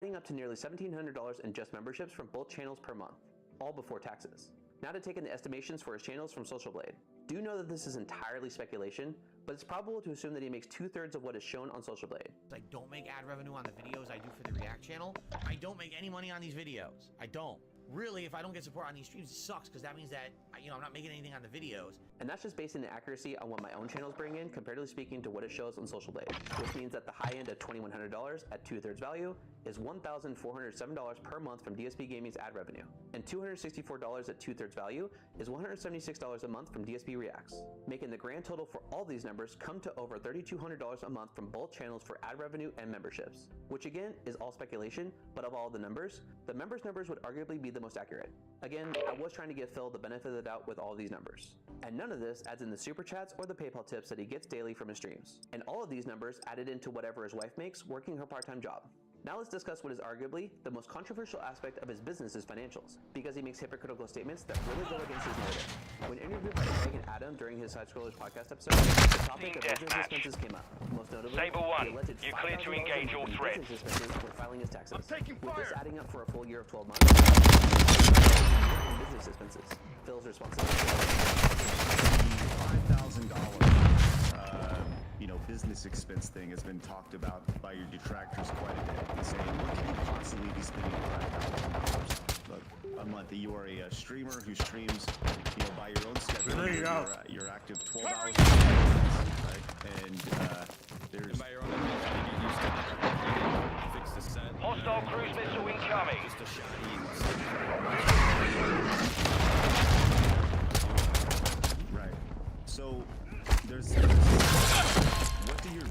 adding up to nearly $1,700 in just memberships from both channels per month, all before taxes. Now to take in the estimations for his channels from Social Blade. Do know that this is entirely speculation, but it's probable to assume that he makes 2/3 of what is shown on Social Blade. I don't make ad revenue on the videos I do for the React channel. I don't make any money on these videos. I don't. Really, if I don't get support on these streams, it sucks because that means that, I'm not making anything on the videos. And that's just based on the accuracy on what my own channels bring in, comparatively speaking to what it shows on Social Blade, which means that the high end of $2,100 at 2/3 value is $1,407 per month from DSP Gaming's ad revenue, and $264 at 2/3 value is $176 a month from DSP Reacts, making the grand total for all these numbers come to over $3,200 a month from both channels for ad revenue and memberships, which again is all speculation, but of all the numbers numbers would arguably be the most accurate. Again, I was trying to give Phil the benefit of the doubt with all these numbers. And none of this adds in the super chats or the PayPal tips that he gets daily from his streams. And all of these numbers added into whatever his wife makes working her part-time job. Now let's discuss what is arguably the most controversial aspect of his business's financials, because he makes hypocritical statements that really go against his narrative. When interviewed by Craig and Adam during his Side Scrollers podcast episode, the topic of business expenses came up. Most notably, Saber 1, the alleged you're clear to $5,000 engage all in threats. business expenses when filing his taxes. With this adding up for a full year of 12 months, business expenses. Phil's responsibility. $5,000, business expense thing has been talked about by your detractors quite a bit, saying, what can you possibly be spending $5,000 a month? You are a streamer who streams, by your own schedule. You're active 12 hours a day, right? And there's... By your own admission, you still fix the set. Hostile cruise missile incoming. Just a shot. Right. So, there's what do your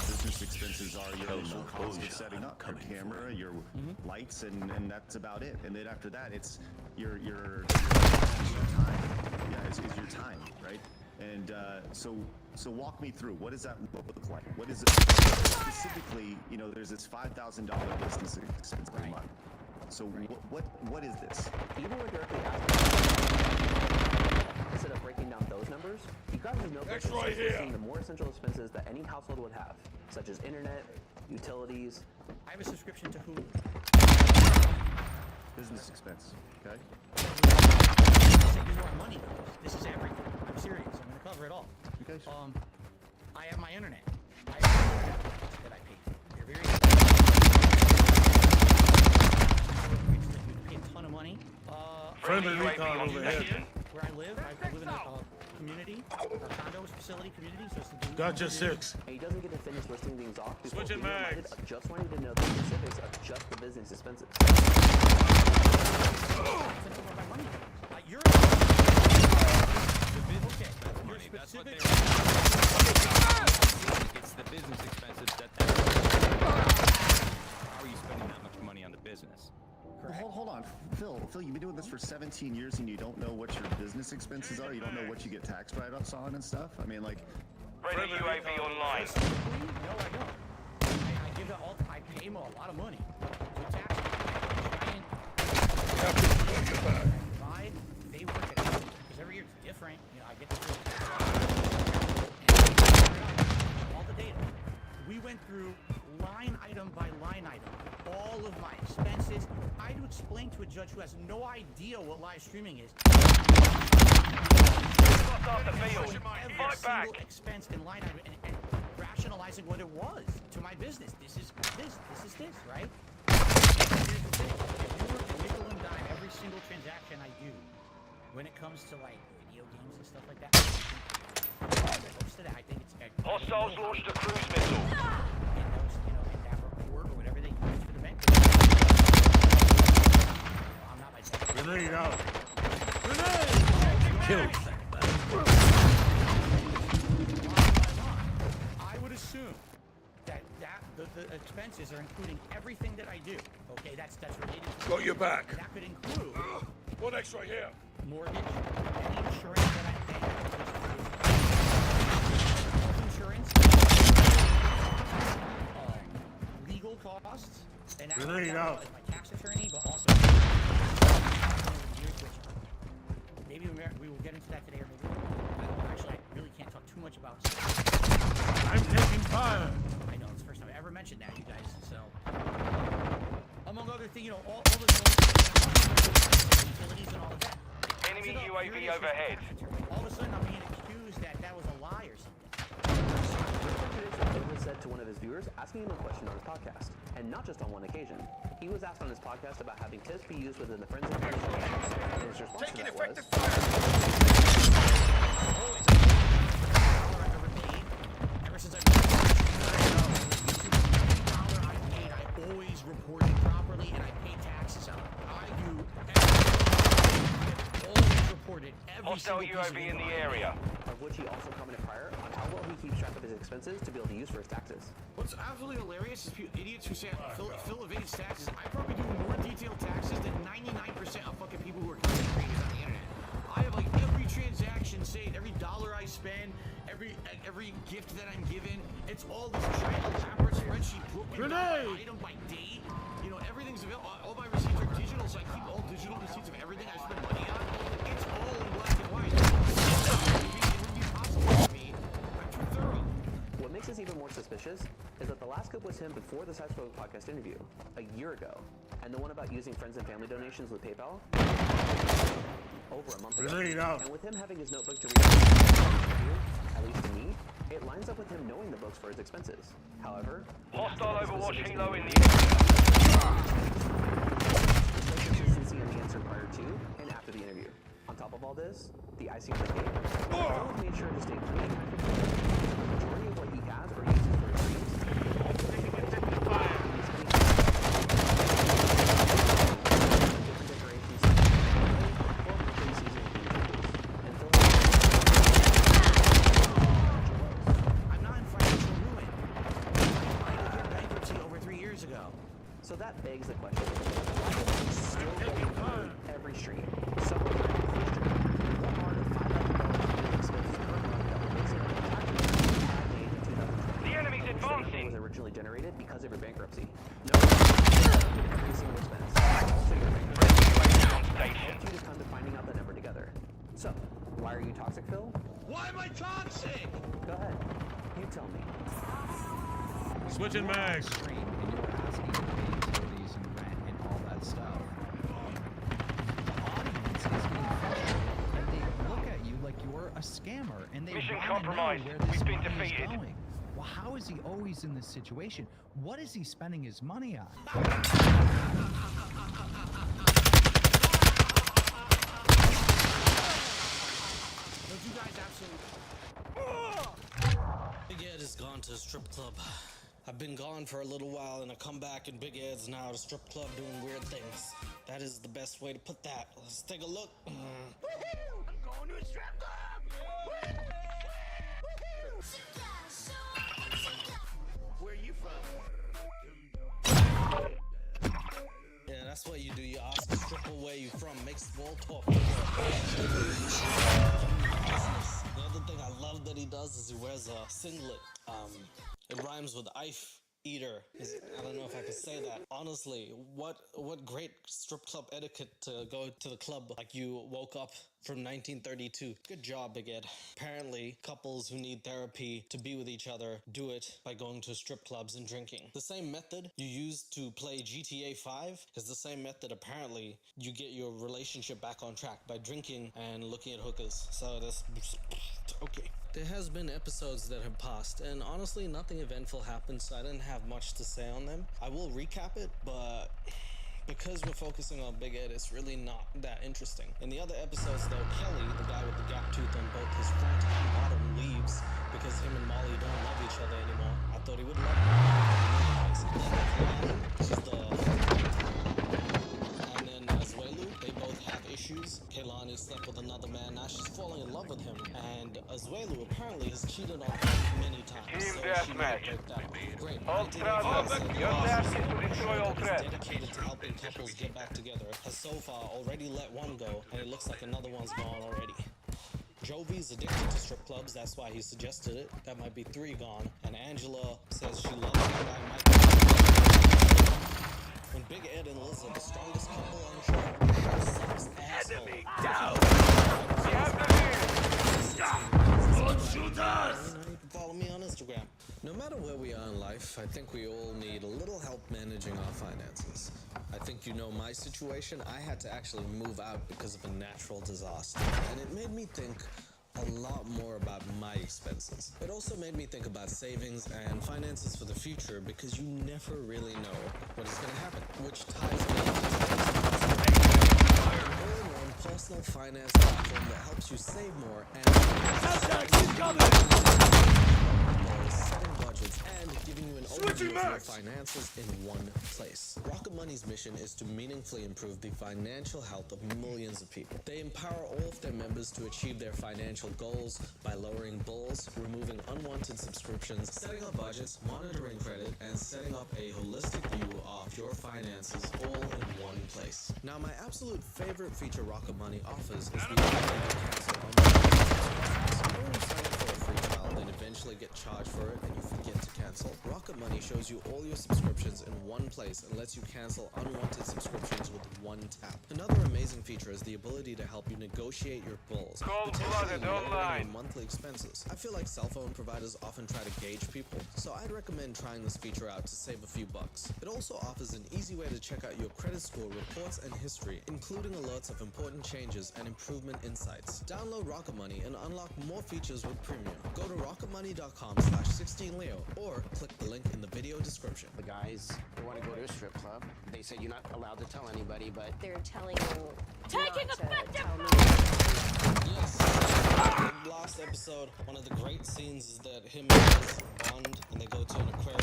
business expenses are? Your initial cost of setting up your camera, your lights, and that's about it. And then after that, it's your time. Yeah, is your time, right? And so walk me through. What does that look like? What is it specifically? There's this $5,000 business expense per month. So what is this? Even when directly asked, instead of breaking down those numbers, you guys would know that the more essential expenses that any household would have, such as internet, utilities. I have a subscription to Hulu. Business expense, okay? This is where my money goes. This is everything. I'm serious. I'm going to cover it all. Okay. I have my internet. I have internet that I pay for. They're very pay a ton of money. Friendly recon overhead. Where I live in a community, a condo facility community. So it's the Gotcha 6. And he doesn't get to finish listing things off before Switching being reminded mags. of just wanting to know the specifics of just the business expenses. You're The business expense money. That's what they It's the business expenses that How are you spending that much money on the business? Well, hold on, Phil, you've been doing this for 17 years and you don't know what your business expenses are? You don't know what you get tax write-offs on and stuff? I mean, like... Friendly UAV online. No, I don't. I give that all. I pay him a lot of money. So tax. Buy. They work it out because every year it's different. I get to all the data. We went through line item by line item, all of my expenses. I had to explain to a judge who has no idea what live streaming is. Off the field. Every Fight single back. expense and line item and rationalizing what it was to my business. This is this, right? Here's the thing. If you were to nickel and dime every single transaction I do, when it comes to like video games and stuff like that, I think it's Hostiles launched a cruise missile. in that report or whatever they use for the bank. I'm not like Grenade out. Grenade! Kill. I would assume that the expenses are including everything that I do. Okay, that's related to Got your back. that could include One extra here. mortgage, any insurance that I pay, health insurance, legal costs, and that Grenade out. is my tax attorney, but also maybe we will get into that today, or maybe actually I really can't talk too much about. I'm taking fire. I know it's the first time ever mentioned that, you guys. So, among other things, you know, all the utilities and all of that. Enemy So, UAV here it is, overhead. all of a sudden, I'm being accused that was a lie or something. It was said to one of his viewers asking him a question on his podcast, and not just on one occasion. He was asked on his podcast about having tips be used within the Friends and Family donations, and his response to that was, Ever since I've been every dollar I paid, I always report it properly and I pay taxes on it. I do always report it every Hostile single piece of UAV in the information. area. of which he also commented prior on how well he keeps track of his expenses to be able to use for his taxes. What's absolutely hilarious is idiots who say Phil evades taxes. I probably do more detailed taxes than 99% of fucking people who are content creators on the internet. I have like every transaction saved, every dollar I spend, every gift that I'm given. It's all this giant elaborate spreadsheet broken down by item by date. You know, everything's available. All my receipts are digital, so I keep all digital receipts of everything I spend money on. It's all in black and white. It would be impossible for me. I'm too thorough. What makes this even more suspicious is that the last clip was him before the Sidescroller podcast interview, a year ago, and the one about using friends and family donations with PayPal, over a month ago. Grenade out. And with him having his notebook to read, at least to me, it lines up with him knowing the books for his expenses. However, Hostile Overwatch helo in the despite consistency in the answer prior to and after the interview. On top of all this, the icing on the cake, Phil made sure to stay pretty high profile. The majority of what he has or uses for his streams is all different decorations, or monthly season individuals. And Phil I'm not in financial ruin. I declared bankruptcy over 3 years ago. So that begs the question, why is he still getting paid every stream? Someone trying to push to what are the $5,000 expenses per month that were based on the tax return made in 2020? The enemy's Which advancing. was originally generated because of your bankruptcy. No, every single expense. Also your bankruptcy. UAV on I station. want you to come to finding out the number together. So, why are you toxic, Phil? Why am I toxic? Go ahead. You tell me. Switching mags. Stream and you're asking to pay utilities and rent and all that stuff. The audience is being frustrated and they look at you like you're a scammer and they Mission want to know compromised. where this We've been money is defeated. going. Well, how is he always in this situation? What is he spending his money on? Don't you guys absolutely... Big Ed has gone to a strip club. I've been gone for a little while and I come back and Big Ed's now at a strip club doing weird things. That is the best way to put that. Let's take a look. I'm going to a strip club! Where are you from? Yeah, that's what you do. You ask a stripper where you from. Make small talk. The other thing I love that he does is he wears a singlet. It rhymes with Ife Eater. I don't know if I could say that. Honestly, what great strip club etiquette to go to the club like you woke up from 1932. Good job, Big Ed. Apparently, couples who need therapy to be with each other do it by going to strip clubs and drinking. The same method you use to play GTA 5 is the same method apparently you get your relationship back on track by drinking and looking at hookers. So that's okay. There has been episodes that have passed, and honestly, nothing eventful happened, so I didn't have much to say on them. I will recap it, but because we're focusing on Big Ed, it's really not that interesting. In the other episodes, though, Kelly, the guy with the gap tooth on both his front and bottom, leaves because him and Molly don't love each other anymore. I thought he would love her. She's the... And then Azuelu, they both have issues. Kehlani slept with another man, now she's falling in love with him. And Azuelu apparently has cheated on her many times. Team so she deathmatch. never broke that. Great. All 1985 threats. said Your the task is Oscar to destroy all that is threats. dedicated to helping couples get back together has so far already let one go, and it looks like another one's gone already. Jovi's addicted to strip clubs, that's why he suggested it. That might be 3 gone. And Angela says she loves the guy Michael. When Big Ed and Liz are the strongest couple on the show, sucks asshole. Enemy down. We have the lead. Don't shoot us! You can follow me on Instagram. No matter where we are in life, I think we all need a little help managing our finances. I think you know my situation. I had to actually move out because of a natural disaster, and it made me think a lot more about my expenses. It also made me think about savings and finances for the future because you never really know what is going to happen, which ties me into all-in-one personal finance platform that helps you save more and setting budgets and giving you an overview of your finances in one place. Rocket Money's mission is to meaningfully improve the financial health of millions of people. They empower all of their members to achieve their financial goals by lowering bills, removing unwanted subscriptions, setting up budgets, monitoring credit, and setting up a holistic view of your finances all in one place. Now, my absolute favorite feature Rocket Money offers is the ability to cancel unwanted subscriptions. You know when you sign up for a free trial, then eventually get charged for it and you forget to cancel? Rocket Money shows you all your subscriptions in one place and lets you cancel unwanted subscriptions with one tap. Another amazing feature is the ability to help you negotiate your bills, Cold-blooded potentially lowering online. your monthly expenses. I feel like cell phone providers often try to gauge people, so I'd recommend trying this feature out to save a few bucks. It also offers an easy way to check out your credit score reports and history, including alerts of important changes and improvement insights. Download Rocket Money and unlock more features with Premium. Go to rocketmoney.com/16leo or click the link in the video description. The guys, they want to go to a strip club. They said you're not allowed to tell anybody, but They're telling you Taking not to effective tell me. Yes. The last episode, one of the great scenes is that him and his bond, and they go to an aquarium.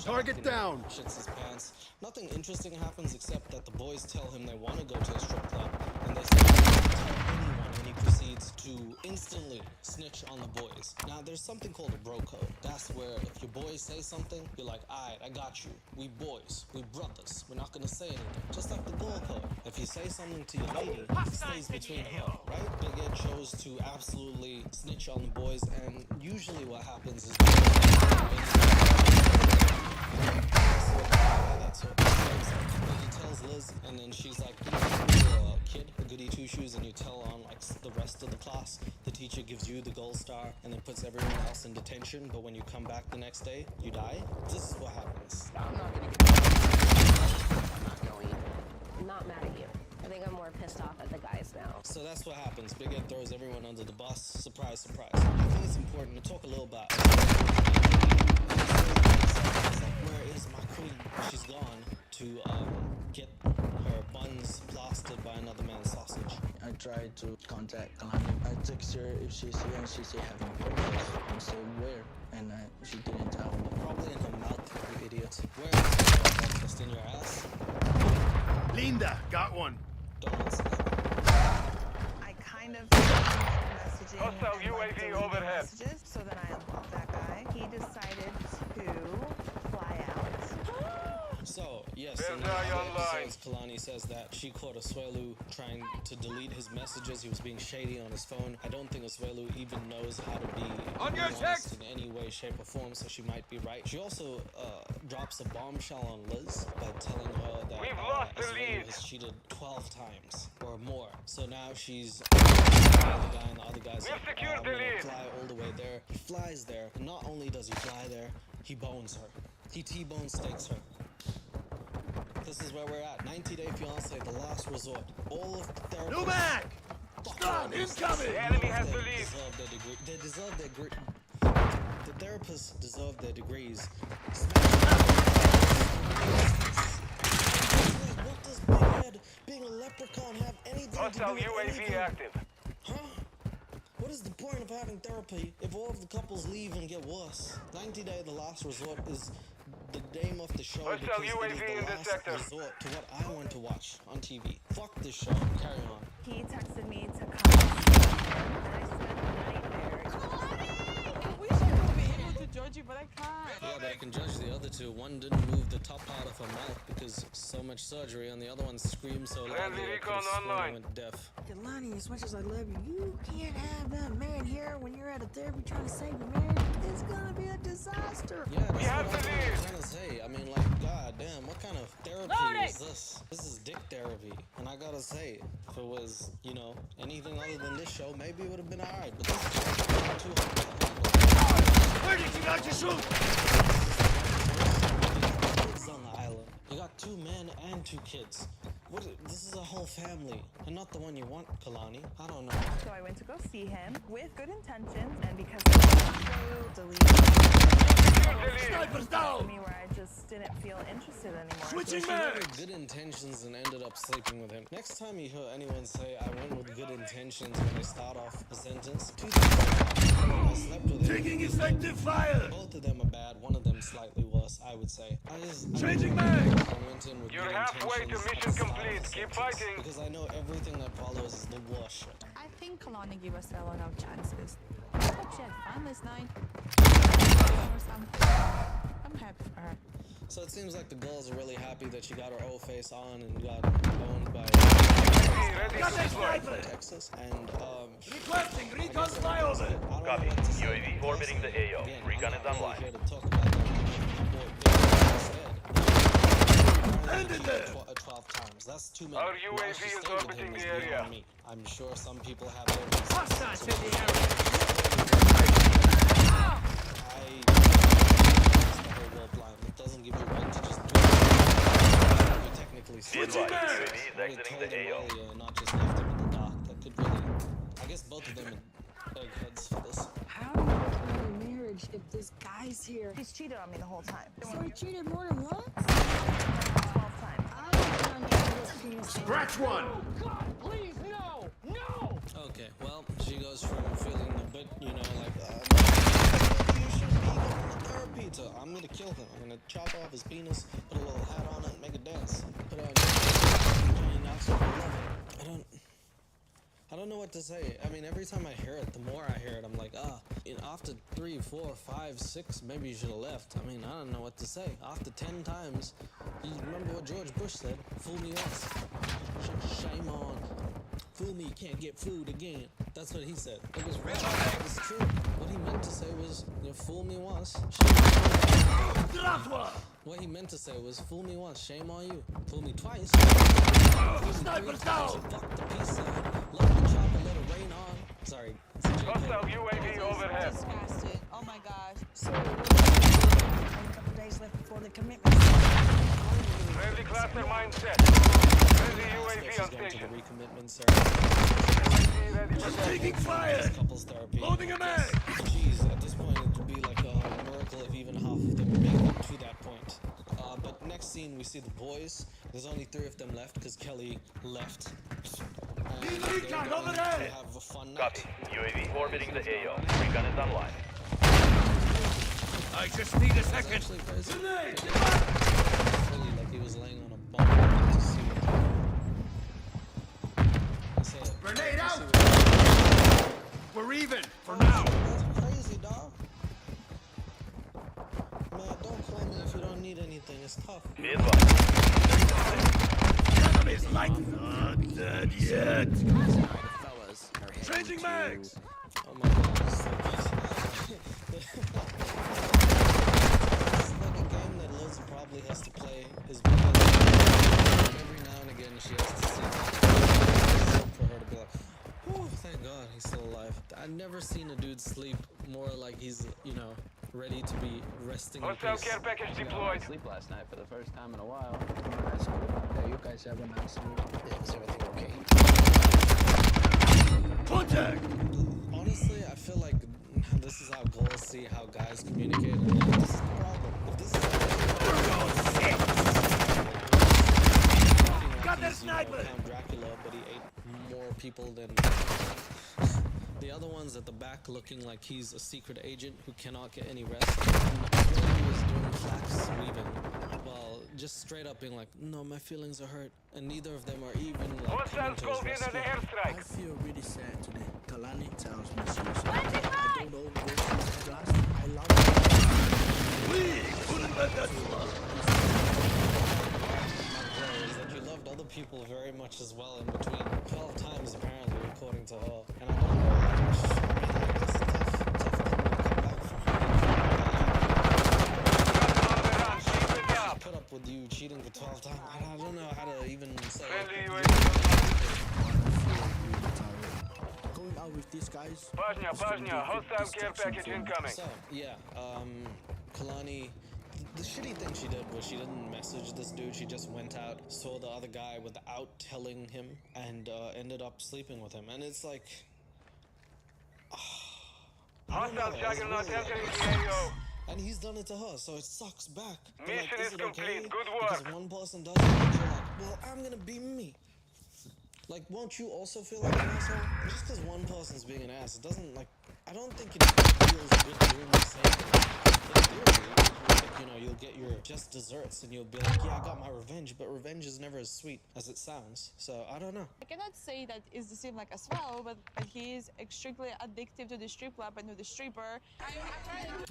Target down. Shits his pants. Nothing interesting happens except that the boys tell him they want to go to a strip club, and they say they don't tell anyone, and he proceeds to instantly snitch on the boys. Now, there's something called a bro code. That's where if your boys say something, you're like, alright, I got you. We boys, we brothers. We're not gonna say anything. Just like the girl code. If you say something to your lady, it stays between her, right? Big Ed chose to absolutely snitch on the boys, and usually what happens is that's what he tells Liz, and then she's like, you know, you're a kid, a goody two shoes, and you tell on like the rest of the class. The teacher gives you the gold star and then puts everyone else in detention, but when you come back the next day, you die. This is what happens. I'm not gonna get. I'm not going. I'm not mad at you. I think I'm more pissed off at the guys now. So that's what happens. Big Ed throws everyone under the bus. Surprise, surprise. I think it's important to talk a little about where is my queen? She's gone to get her buns plastered by another man's sausage. I tried to contact Kalani. I text her if she's here and she said having purpose. I said where? And she didn't tell me. Probably in her mouth, you idiot. Where is her breakfast in your ass? Linda, got one. Don't answer that. I kind of messaging Hostile and, like, UAV deleting overhead. messages, so then I unblocked that guy. He decided to fly out. So, yes, There's in the Zai other online. episodes, Kalani says that she caught Oswelu trying to delete his messages. He was being shady on his phone. I don't think Oswelu even knows how to be honest in any way, shape, or form, so she might be right. She also drops a bombshell on Liz by telling her that We've lost the Oswelu lead. has cheated 12 times or more. So now she's the guy, and the other guy's We've like, secured I'm the gonna lead. fly all the way there. He flies there, and not only does he fly there, he bones her. He T-bone stakes her. This is where we're at. 90 Day Fiance, the last resort. All of the therapists. New mag! Stun, incoming! The enemy has to leave. Deserve their degree. They deserve their degree. The therapists deserve their degrees. What does Big Ed being a leprechaun have anything to do Hostile with UAV anything? active. Huh? What is the point of having therapy if all of the couples leave and get worse? 90 Day, the last resort is the name of the show Hostile because it is UAV the in this last sector. resort to what I want to watch on TV. Fuck this show. Carry on. He texted me to come, and I spent the night there. I wish I could be able to judge you, but I can't. Yeah, but I can judge the other two. One didn't move the top part of her mouth because so much surgery, and the other one screamed so loudly Friendly I recon could've sworn I online. went deaf. Delani, as much as I love you, you can't have that man here when you're at a therapy trying to save your marriage. It's gonna be a disaster. Yeah, that's have what to I'm leave. trying to say. I mean, like, god damn, what kind of therapy is this? This is dick therapy. And I gotta say, if it was, you know, anything other than this show, maybe it would have been alright. But this is too hard to handle. Where did you like to shoot? Kids on the island. You got 2 men and 2 kids. What? This is a whole family, and not the one you want, Kalani. I don't know. So I went to go see him with good intentions, and because he was so deleted Snipers down! me where I just didn't feel interested anymore. Switching If you went mags! with good intentions and ended up sleeping with him. Next time you hear anyone say, I went with good intentions when they start off a sentence, 2 things I slept with him. Taking effective fire! Both of them are bad, one of them slightly worse, I would say. Changing mags! I went in with You're good halfway to intentions mission and started complete. a Keep sentence, fighting. Because I know everything that follows is the worst shit. I think Kalani gave us a lot of chances. I hope she had fun last night. Or something. I'm happy for her. So it seems like the girls are really happy that she got her O face on and got owned by Got that sniper! Texas. And Requesting recon flyover! Copy. UAV orbiting the AO. Recon is online. Here to talk about that. Ended there! 12 times. That's too many. Our Why UAV she is stayed with orbiting him the is beyond area. me. I'm sure some people have their reasons. Hostiles in the area! It doesn't give you right to just do it. You're technically Switching mags! Really Exiting told the him AO. earlier, not just left him in the dark. That could really. I guess both of them are eggheads for this. How do you have a marriage if this guy's here? He's cheated on me the whole time. So he cheated more than once? 12 times. I don't want to get this penis. Scratch one! Okay, well, she goes from feeling a bit, you know, like, you should be going to therapy to, I'm gonna kill him. I'm gonna chop off his penis, put a little hat on it, make a dance. Put on Johnny Knoxville. I don't know what to say. I mean, every time I hear it, the more I hear it, I'm like, you know, after 3, 4, 5, 6, maybe you should have left. I mean, I don't know what to say. After 10 times, you remember what George Bush said? Fool me once. Shame on. Fool me, can't get food again. That's what he said. It was right. It was true. What he meant to say was, you know, fool me once. What he meant to say was, fool me once, shame on you. Fool me twice. Snipers down! Fuck the peace sign. Love the chopper, let it rain on. Sorry. Hostile UAV overhead. Disgusting. Oh my gosh. So, a couple days left before the commitment. Friendly cluster mindset. Friendly UAV on station. Recommitment Ready for taking fire! Couples therapy. Loading a mag! Jeez, at this point it would be like a miracle if even half of them make it to that point. But next scene we see the boys. There's only 3 of them left because Kelly left. And they're going to have a fun night. Copy. UAV orbiting the AO. Recon is online. I just need a second. Actually, really, like he was laying on a bunk to see what. Grenade out! We're even for now. That's crazy, dog. Man, don't call me if you don't need anything. It's tough. Enemies like not dead yet. Changing mags. Oh my god. This is like a game that Liz probably has to play his because every now and again she has to see for her to be like, oh, thank God he's still alive. I've never seen a dude sleep more like he's, you know, ready to be resting in Hostile peace. care package deployed. Sleep last night for the first time in a while. Yeah, you guys have a nice week. Is everything okay? Contact! Honestly, I feel like this is how girls see how guys communicate. And this is the problem. If this is Got that sniper! Count Dracula, but he ate more people than the other ones at the back, looking like he's a secret agent who cannot get any rest. And he was doing flax weaving, while just straight up being like, "No, my feelings are hurt," and neither of them are even like coming to his in an rescue. airstrike. I feel really sad today. Kalani tells me she's I don't know where she's lost. I love her. We couldn't let that slide. Is that you loved other people very much as well in between 12 times apparently, according to her. And I don't know how much. I mean, like, it's tough to come back from put up with you cheating for 12 times. I don't know how to even say Friendly Going out with with these guys. Pajnia, hostile care package incoming. So, yeah, Kalani, the shitty thing she did was she didn't message this dude. She just went out, saw the other guy without telling him, and ended up sleeping with him. And it's like... Hostile juggernaut entering the AO. And he's done it to her, so it sucks back. But Mission like, is it complete. okay? Good Because work. one person does it, and you're like, well, I'm gonna be me. Like, won't you also feel like an asshole? Just because one person's being an ass, it doesn't, like, I don't think it feels good doing the same thing. In theory, you know, you'll get your just desserts and you'll be like, yeah, I got my revenge, but revenge is never as sweet as it sounds. So, I don't know. I cannot say that it's the same like as well, but he is extremely addictive to the strip club and to the stripper.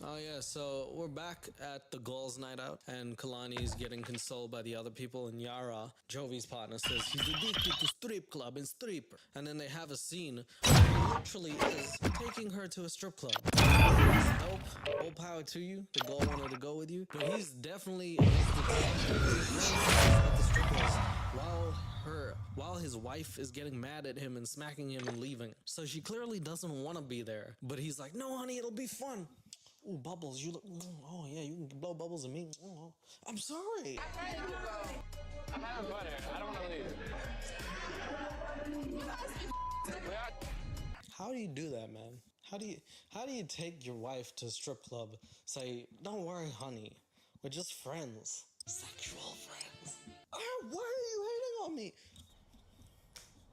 Oh yeah, so we're back at the girls' night out, and Kalani's getting consoled by the other people, and Yara, Jovi's partner, says he's addicted to strip club and stripper. And then they have a scene where he literally is taking her to a strip club. Dope, all power to you. The girl wanted to go with you, but he's definitely at the strip club while his wife is getting mad at him and smacking him and leaving. So she clearly doesn't want to be there, but he's like, no honey, it'll be fun. Ooh, bubbles, you look, oh yeah, you can blow bubbles at me. Oh, I'm sorry. I'm having fun here. I don't want to leave. How do you do that, man? How do you take your wife to a strip club, say, don't worry, honey, we're just friends. Sexual friends. Why are you hating on me?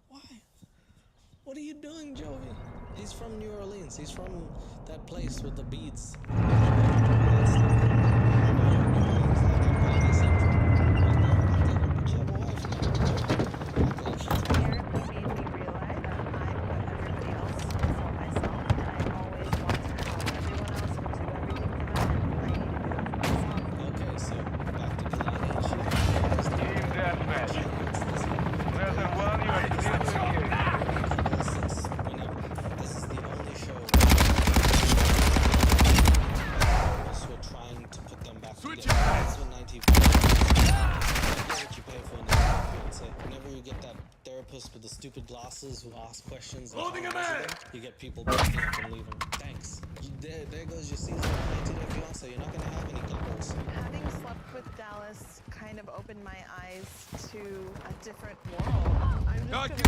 Why? What are you doing, Jovi? He's from New Orleans. He's from that place with the beads. With the stupid glasses who ask questions. You get people busting up and leaving. Thanks. There goes your season. 90 Day Fiancé. You're not gonna have any couples. Having slept with Dallas kind of opened my eyes to a different world. I'm just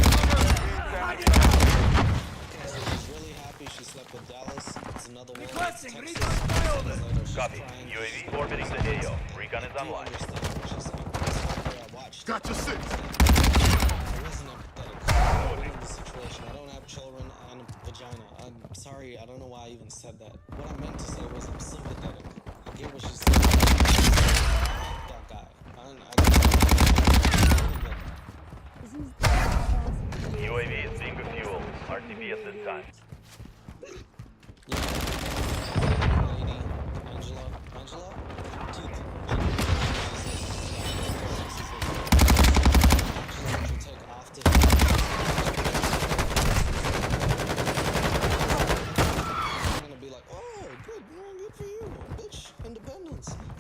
She's really happy she slept with Dallas. It's another world. Copy. UAV orbiting the AO. Recon is online. Gotcha 6. Situation. I don't have children and a vagina. I'm sorry, I don't know why I even said that. What I meant to say was I'm sympathetic. I get what she said. That guy. UAV is being refueled. RTB at this time. Lady, Angela? Teeth.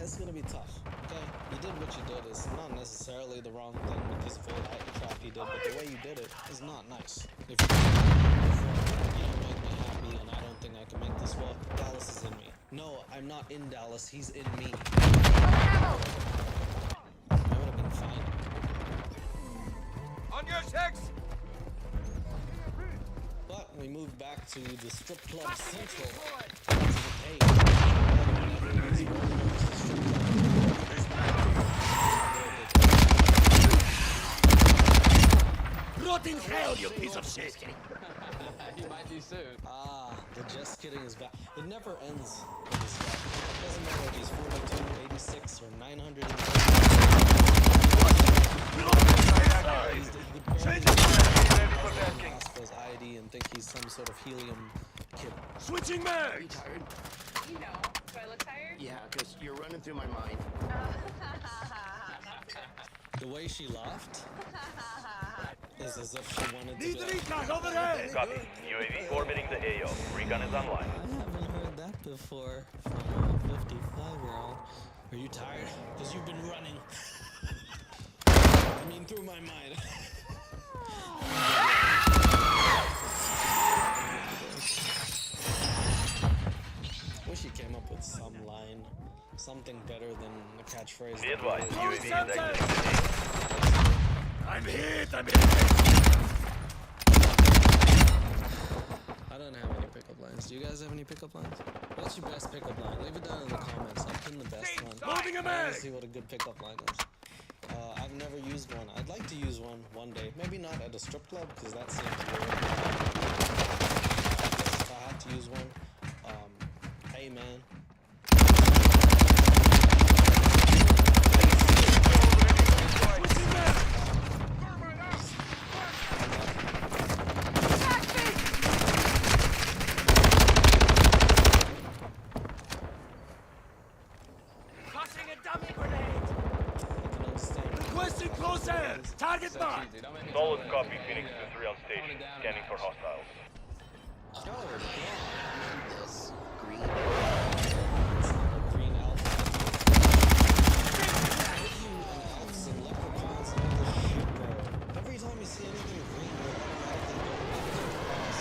It's gonna be tough, okay? You did what you did. It's not necessarily the wrong thing because of all that crap he did, but the way you did it is not nice. If you don't make me happy and I don't think I can make this work, Dallas is in me. No, I'm not in Dallas, he's in me. I would have been fine. On your six! But we moved back to the strip club central. Rot in hell, you piece of shit! You might be soon. Ah, the just kidding is back. It never ends with this guy. It doesn't matter if he's 42, 86, or 900. Ask for his ID and think he's some sort of helium kid. Switching mags! Are you tired? You know. Do I look tired? Yeah, because you're running through my mind. The way she laughed is as if she wanted to be like, recon overhead! Copy. UAV orbiting the AO. Recon is online. I haven't heard that before from a 55-year-old. Are you tired? Because you've been running. I mean, through my mind. Wish he came up with some line, something better than the catchphrase. Be advised, UAV is exiting. I'm hit. I don't have any pickup lines. Do you guys have any pickup lines? What's your best pickup line? Leave it down in the comments. I'll pin the best one. Loading a I mag! want to see what a good pickup line is. I've never used one. I'd like to use one day. Maybe not at a strip club, because that seems weird. If I had to use one, hey man. Target mark! Solid copy, Phoenix 2-3 on station. Scanning for hostiles. Green alpha. Elves and leprechauns and all this shit, bro. Every time you see anything green, you're automatically going back to the past.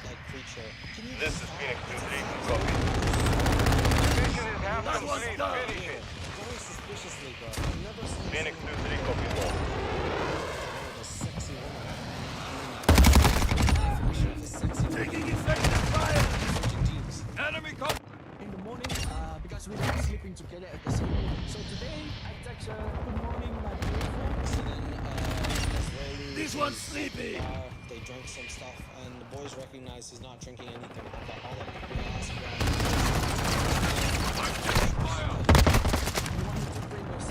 Like creature. This is Phoenix 2-3. Copy. Mission is half complete. Finish it. Very suspiciously, bro. I've never seen Phoenix 2-3, copy more. a sexy woman. Taking effective fire! Enemy cop! In the morning, because we were sleeping together at the same room. So today, I text her, good morning, my beautiful. So then, Israeli, This one's sleepy! They drank some stuff, and the boys recognize he's not drinking anything alcoholic. They ask around.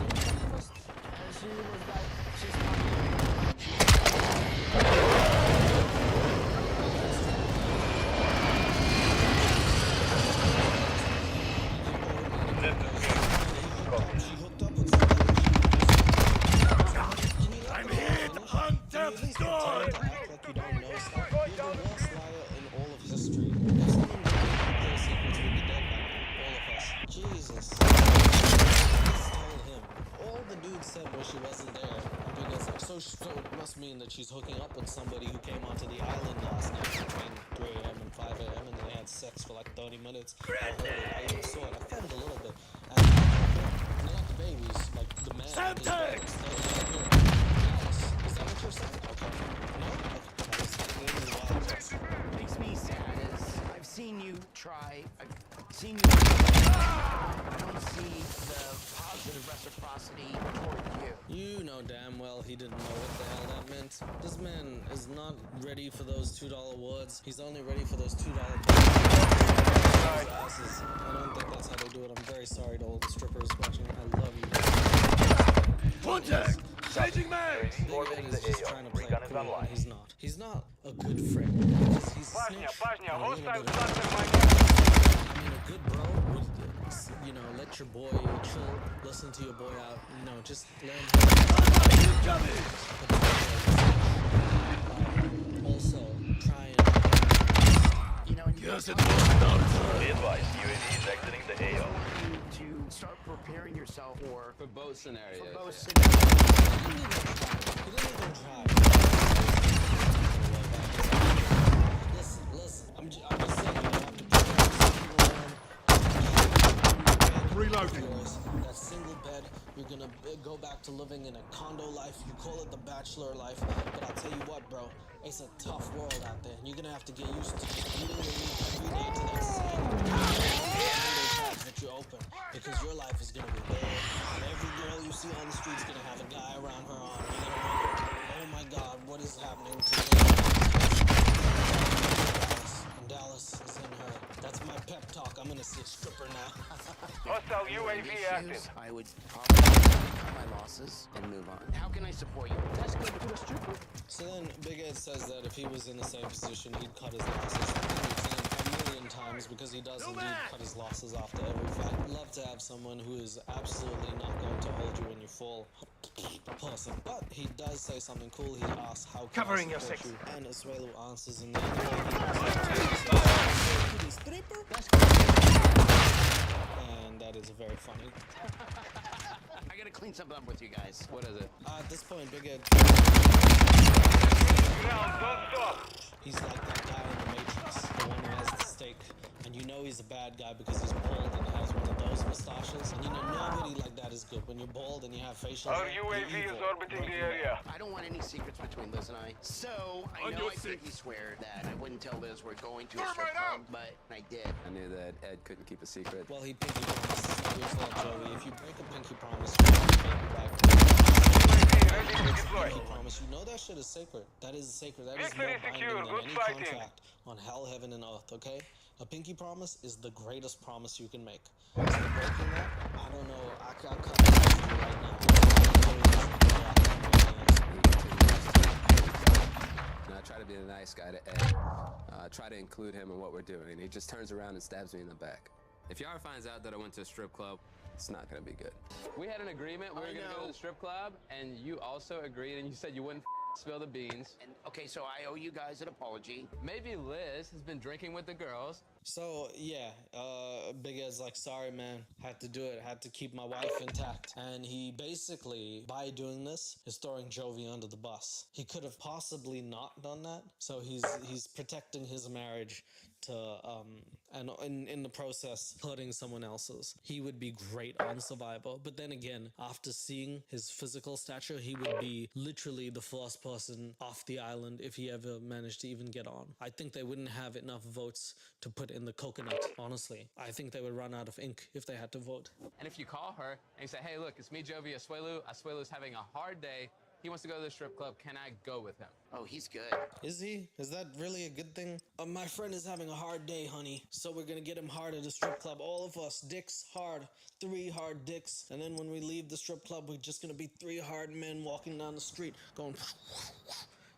And she was like, she's not. I'm hit! Hunter! Score! Jesus. Just told him. All the dude said was she wasn't there. Because so it must mean that she's hooking up with somebody who came onto the island last night between 3 a.m. and 5 a.m. and they had sex for like 30 minutes. I even saw it. I filmed a little bit. And not the babies, like the man. Semtex! Is that what you're saying? Okay. No? Makes me sad is I've seen you try. I've seen you. I don't see the positive reciprocity toward you. You know damn well he didn't know what the hell that meant. This man is not ready for those $2 woods. He's only ready for those $2 asses. I don't think that's how they do it. I'm very sorry to all the strippers watching. I love you. Contact! Changing mags! Big Ed is just trying to play cool, and he's not. He's not a good friend. Because he's snitch. I mean, a good bro would, you know, let your boy chill, listen to your boy out, you know, just learn also try and, You know, Yes, it Be advised, UAV is exiting the AO. to start preparing yourself for both scenarios. both he didn't even try. Listen, I'm just saying, you have to Reloading. that single bed, you're gonna go back to living in a condo life. You call it the bachelor life, but I'll tell you what, bro, it's a tough world out there. You're gonna have to get used to eating the meat every day to that same that you open, because your life is gonna be bad. And every girl you see on the street's gonna have a guy around her arm. You're gonna wonder, oh my God, what is happening to me? Dallas is in her. That's my pep talk. I'm gonna see a stripper now. Hostile UAV active. I would probably cut my losses and move on. How can I support you? Let's go to a stripper. So then Big Ed says that if he was in the same position, he'd cut his losses. We've seen a million times because he does indeed cut his losses after every fight. Love to have someone who is absolutely not going to hold you when you fall person. But he does say something cool. He asks how can Covering I your support six. you? And Asuelu answers in the end. Stripper? And that is very funny. I gotta clean something up with you guys. What is it? At this point, Big Ed, Down, don't stop. he's like that guy in the Matrix, the one mistake, and you know he's a bad guy because he's bald and has one of those mustaches. And you know nobody like that is good. When you're bald and you have facial Our hair, you're UAV is evil. orbiting the area. I don't want any secrets between Liz and I. So, I know I pinky swear that I wouldn't tell Liz we're going to a strip club, but I did. I knew that Ed couldn't keep a secret. Well, he pinky promised. Here's that, Joey. If you break a pinky promise, you have to pay me back. Pinky promise. You know that shit is sacred. That is sacred. That is more Victory binding secure. than Good any fighting. contract on hell, heaven, and earth. Okay? A pinky promise is the greatest promise you can make. So breaking that, I don't know. I'll cut it right now. And I try to be the nice guy to Ed. Try to include him in what we're doing. And he just turns around and stabs me in the back. If Yara finds out that I went to a strip club, it's not gonna be good. We had an agreement. We were gonna go to the strip club, and you also agreed, and you said you wouldn't spill the beans. And okay, so I owe you guys an apology. Maybe Liz has been drinking with the girls. So yeah, Big Ed's like, sorry man, had to do it, had to keep my wife intact. And he basically, by doing this, is throwing Jovi under the bus. He could have possibly not done that, so he's protecting his marriage to and in the process hurting someone else's. He would be great on Survivor, but then again, after seeing his physical stature, he would be literally the first person off the island if he ever managed to even get on. I think they wouldn't have enough votes to put in the coconut, honestly. I think they would run out of ink if they had to vote. And if you call her and you say, hey, look, it's me, Jovi Asuelu. Asuelu's having a hard day. He wants to go to the strip club. Can I go with him? Oh, he's good. Is he? Is that really a good thing? My friend is having a hard day, honey. So we're gonna get him hard at the strip club. All of us, dicks hard. 3 hard dicks. And then when we leave the strip club, we're just gonna be 3 hard men walking down the street going,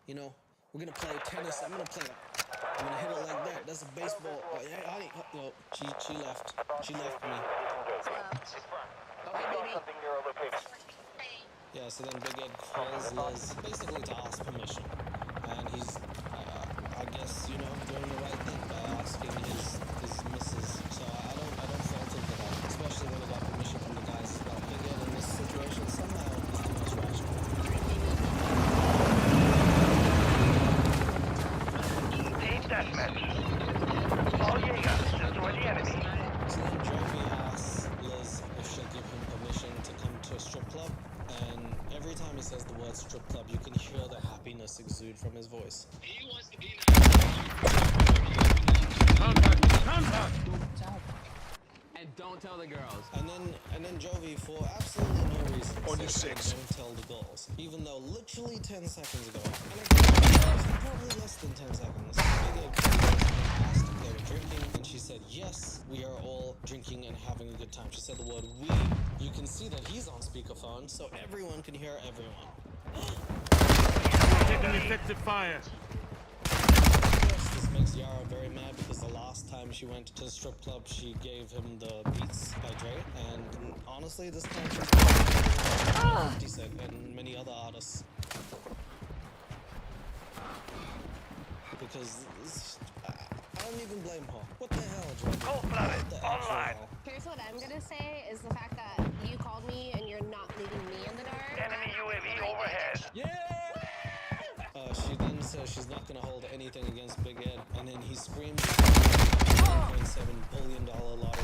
you know, we're gonna play tennis. I'm gonna hit it like that. That's a baseball. Oh, hey, honey. No, she left. She left me. Oh, hey, baby. Yeah, so then Big Ed calls Liz basically to ask permission. And he's, I guess, you know, doing the right thing by asking his missus. So I don't fault him for that, especially when he got permission from the guys. But Big Ed in this situation somehow is too much rational. Team deathmatch. All Jaeger, destroy the enemy. So then Jovi asks Liz if she'll give him permission to come to a strip club. And every time he says the word strip club, you can hear the happiness exude from his voice. He wants to be Contact! And don't tell the girls. And then Jovi, for absolutely no reason, On your says, six. don't tell the girls. Even though literally 10 seconds ago, and again, probably less than 10 seconds, Big Ed asked if they were drinking, and she said, yes, we are all drinking and having a good time. She said the word we. You can see that he's on speakerphone, so everyone can hear everyone. taking effective fire. This makes Yara very mad because the last time she went to the strip club, she gave him the Beats by Dre, and honestly, this time she's 50 Cent and many other artists. Because I don't even blame her. What the hell, Dre? Cold-blooded, online. Here's what I'm gonna say is the fact that you called me and you're not leaving me in the dark. Enemy UAV overhead. She then says she's not gonna hold anything against Big Ed, and then he screams $1.7 billion lottery.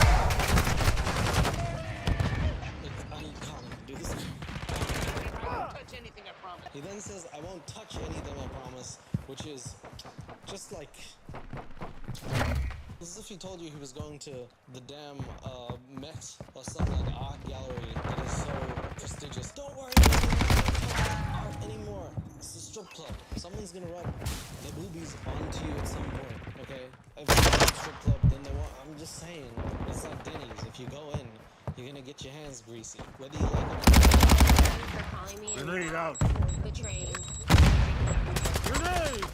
I can't do this. I won't touch anything, I promise. He then says, I won't touch anything, I promise, which is just like... It's as if he told you he was going to the damn Met or some like art gallery that is so prestigious. Don't worry, art anymore. It's a strip club. Someone's gonna rub their boobies onto you at some point, okay? If it's a strip club, then they want... I'm just saying, it's like Denny's. If you go in, you're gonna get your hands greasy. Whether you like it or not. For calling me Grenade and out. betraying. Grenade!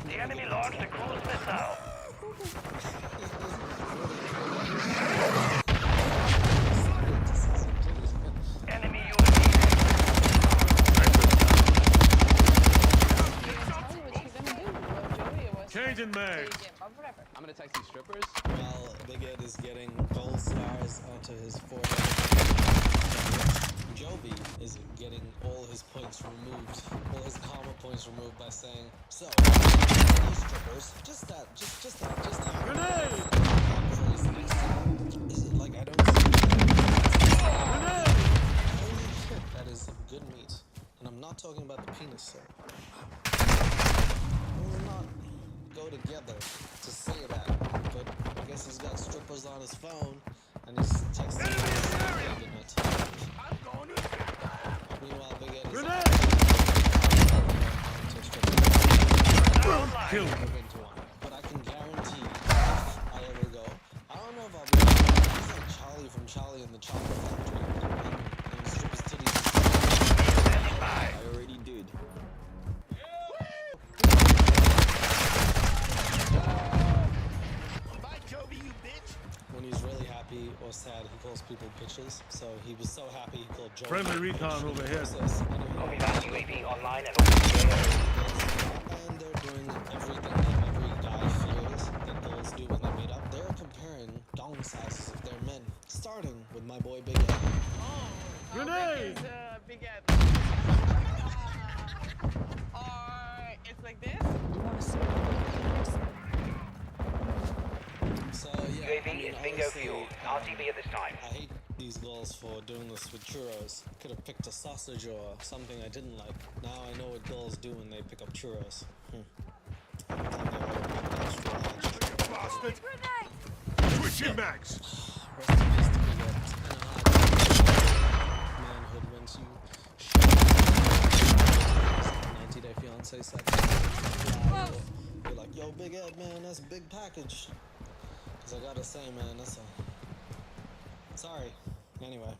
The enemy launched a cruise missile. Enemy Changing mag. I'm gonna text these strippers. While Big Ed is getting gold stars onto his forehead. Joby is getting all his points removed, all his karma points removed by saying, so, these strippers, just that. Grenade! Is it like I don't see Grenade! holy shit, that is some good meat. And I'm not talking about the penis, sir. Will not go together to say that, but I guess he's got strippers on his phone and he's texting the internet. I'm going to... Meanwhile, Big Ed is Grenade! Kill him. But I can guarantee if I ever go, I don't know if I'll be he's like Charlie from Charlie and the Chocolate Factory and strip his titties. I already did. Bye, Joby, you bitch. When he's really happy or sad, he calls people bitches. So he was so happy he called Joe. Friendly recon overhead. Copy that. UAV online and And they're doing everything that every guy fears that girls do when they meet up. They're comparing dong sizes of their men, starting with my boy Big Ed. Grenade! Big Ed. Or it's like this. So yeah, UAV I mean, is bingo honestly, fuel. RTB at this time. I hate these girls for doing this with churros. Could have picked a sausage or something I didn't like. Now I know what girls do when they pick up churros. Bastard! Switching mags! Rest in peace to Big Ed. It's kinda hard. Manhood once you 90-day fiance sex. You're like, yo, Big Ed, man, that's a big package. Cause I gotta say, man, that's a... Sorry. Anyway.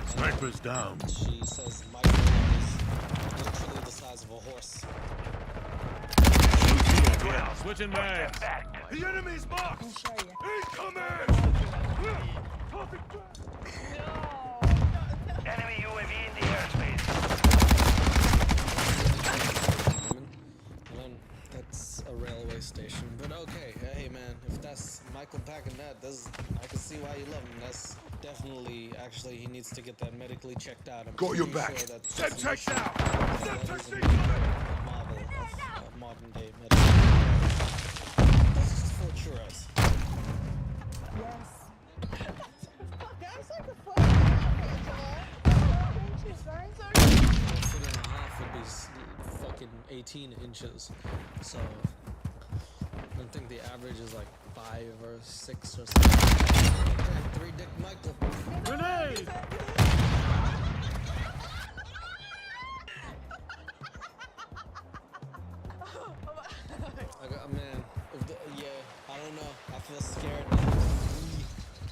Sniper's down. She says my brain is literally the size of a horse. Switching mags. The enemy's marked. Incoming. Enemy UAV in the airspace. Then that's a railway station. But okay, hey man, if that's Michael packing that, I can see why you love him. That's definitely, actually, he needs to get that medically checked out. I'm Got your pretty back. Sure that's Send text out. Send text a out. marvel of modern day medicine. That's just for churros. Yes. Guys, like a Foot and a half would be fucking 18 inches. So I think the average is like 5 or 6 or something. Okay, 3 Dick Michael. Grenade! Man, I don't know. I feel scared. I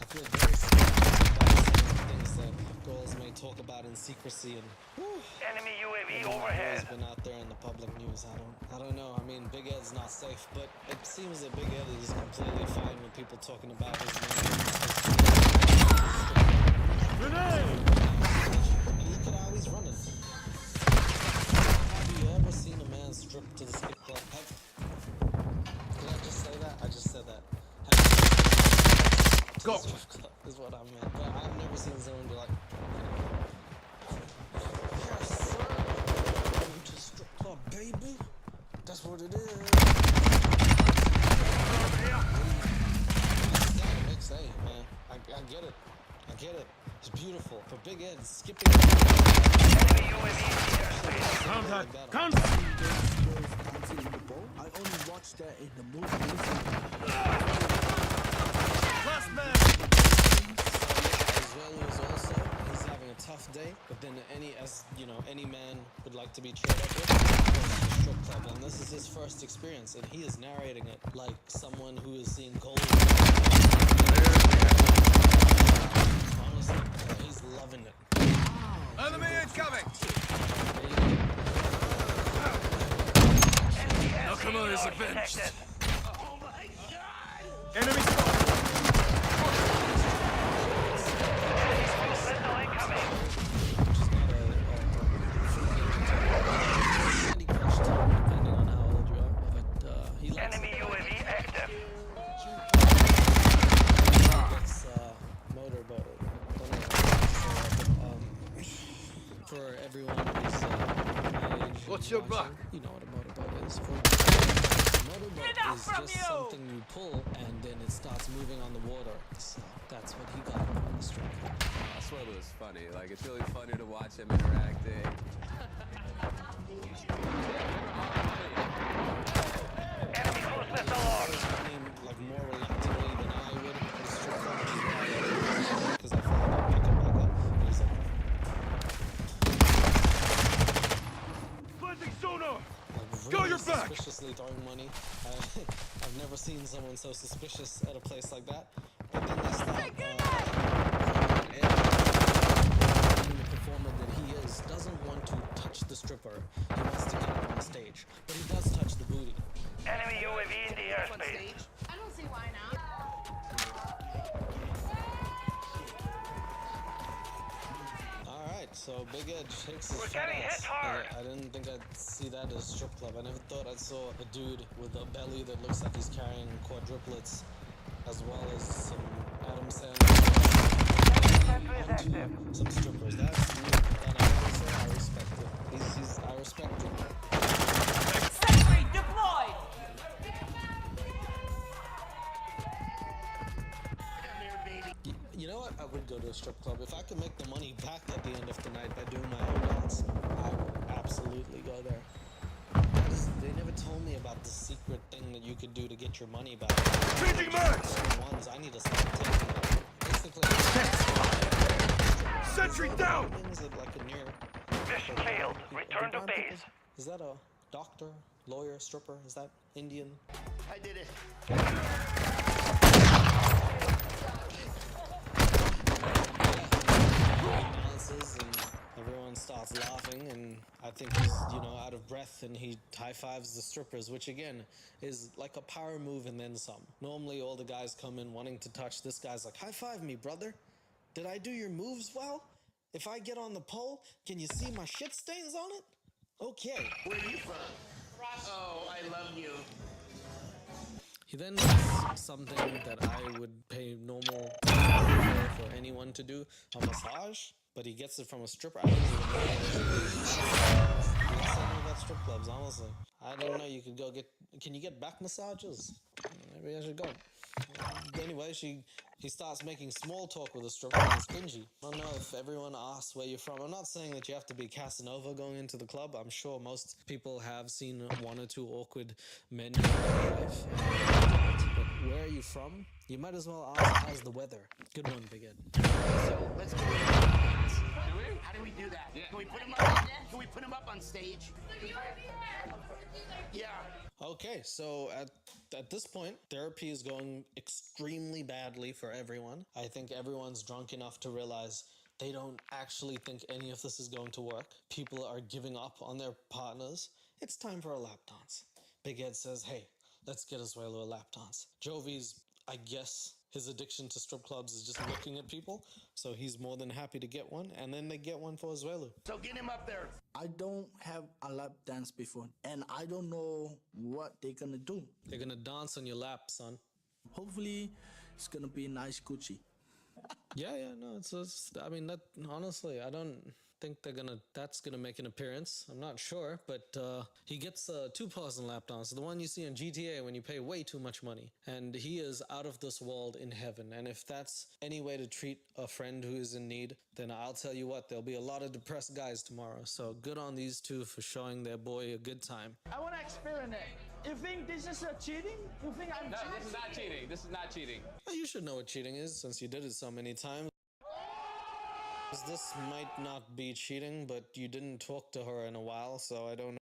feel very scared about some things that girls may talk about in secrecy and. Enemy UAV I've always overhead. been out there in the public news. I don't know. I mean, Big Ed's not safe, but it seems that Big Ed is completely fine with people talking about his name. Grenade! And look at how he's running. Have you ever seen a man strip to the skip club? Did I just say that? I just said that. Go. The strip club is what I meant. But I've never seen someone be like, yes, sir. Welcome to strip club, baby. That's what it is. Mix A, man. I get it. I get it. It's beautiful. For Big Ed, skipping. Contact. I only watched that in the movies. Last man. Israelis also, he's having a tough day, but then any man would like to be cheered up with, goes to the strip club, and this is his first experience, and he is narrating it like someone who has seen gold. Honestly, he's loving it. Enemy incoming. Nakamura is avenged. Enemy spotted. Enemy UAV active. Gets motorboated. Watch your back. You know what a motorboat is. For motorboat is just something you pull and then it starts moving on the water. So that's what he got from the strip club. I swear it was funny. Like, it's really funny to watch him interacting. Enemy cruise missile launched. I mean, like more reluctantly than I would at the strip club, which is why I don't because I feel like I'll pick him back up. And he's like, Cleansing sonar. really Go your back. suspiciously throwing money. I've never seen someone so suspicious at a place like that. But then there's that being the performer that he is, doesn't want to touch the stripper. He wants to get up on stage, but he does touch the booty. Enemy UAV in the airspace. I don't see why not. Alright, so Big Ed shakes his We're fat getting ass. hit hard. I didn't think I'd see that as a strip club. I never thought I saw a dude with a belly that looks like he's carrying quadruplets, as well as some Adam Sandler onto some strippers. That's new. And I respect it. I respect it. Sentry deployed! You know what? I would go to a strip club. If I could make the money back at the end of the night by doing my own dance, I would absolutely go there. They never told me about the secret thing that you could do to get your money back. Changing mags! Ones I need to start taking them. Basically, Sentry down! things that like a near. Mission failed. Return to base. Is that a doctor, lawyer, stripper? Is that Indian? I did it. Dances and everyone starts laughing, and I think he's out of breath, and he high fives the strippers, which again is like a power move and then some. Normally all the guys come in wanting to touch. This guy's like, high five me, brother. Did I do your moves well? If I get on the pole, can you see my shit stains on it? Okay. Where are you from? Oh, I love you. He then does something that I would pay normal for anyone to do, a massage, but he gets it from a stripper. I don't even know. That's something about strip clubs, honestly. I don't know, you could go get, can you get back massages? Maybe I should go. Anyway, he starts making small talk with a stripper and it's cringy. I don't know if everyone asks where you're from. I'm not saying that you have to be Casanova going into the club. I'm sure most people have seen one or two awkward men in their life. But where are you from? You might as well ask, how's the weather? Good one, Big Ed. So let's get into it. How do we do that? Can we put him up? Can we put him up on stage? Yeah. Okay, so at this point, therapy is going extremely badly for everyone. I think everyone's drunk enough to realize they don't actually think any of this is going to work. People are giving up on their partners. It's time for a lap dance. Big Ed says, hey, let's get Azuelo a lap dance. Jovi's, I guess, his addiction to strip clubs is just looking at people, so he's more than happy to get one, and then they get one for Azuelo. So get him up there. I don't have a lap dance before, and I don't know what they're gonna do. They're gonna dance on your lap, son. Hopefully, it's gonna be nice Gucci. Yeah, no, it's I mean, that honestly, I don't think that's gonna make an appearance. I'm not sure, but he gets a 2-person lap dance, the one you see in GTA when you pay way too much money, and he is out of this world in heaven. And if that's any way to treat a friend who is in need, then I'll tell you what, there'll be a lot of depressed guys tomorrow. So good on these two for showing their boy a good time. I want to experiment. You think this is cheating? You think I'm cheating? No, this is not cheating. This is not cheating. Well, you should know what cheating is since you did it so many times. This might not be cheating, but you didn't talk to her in a while, so I don't know.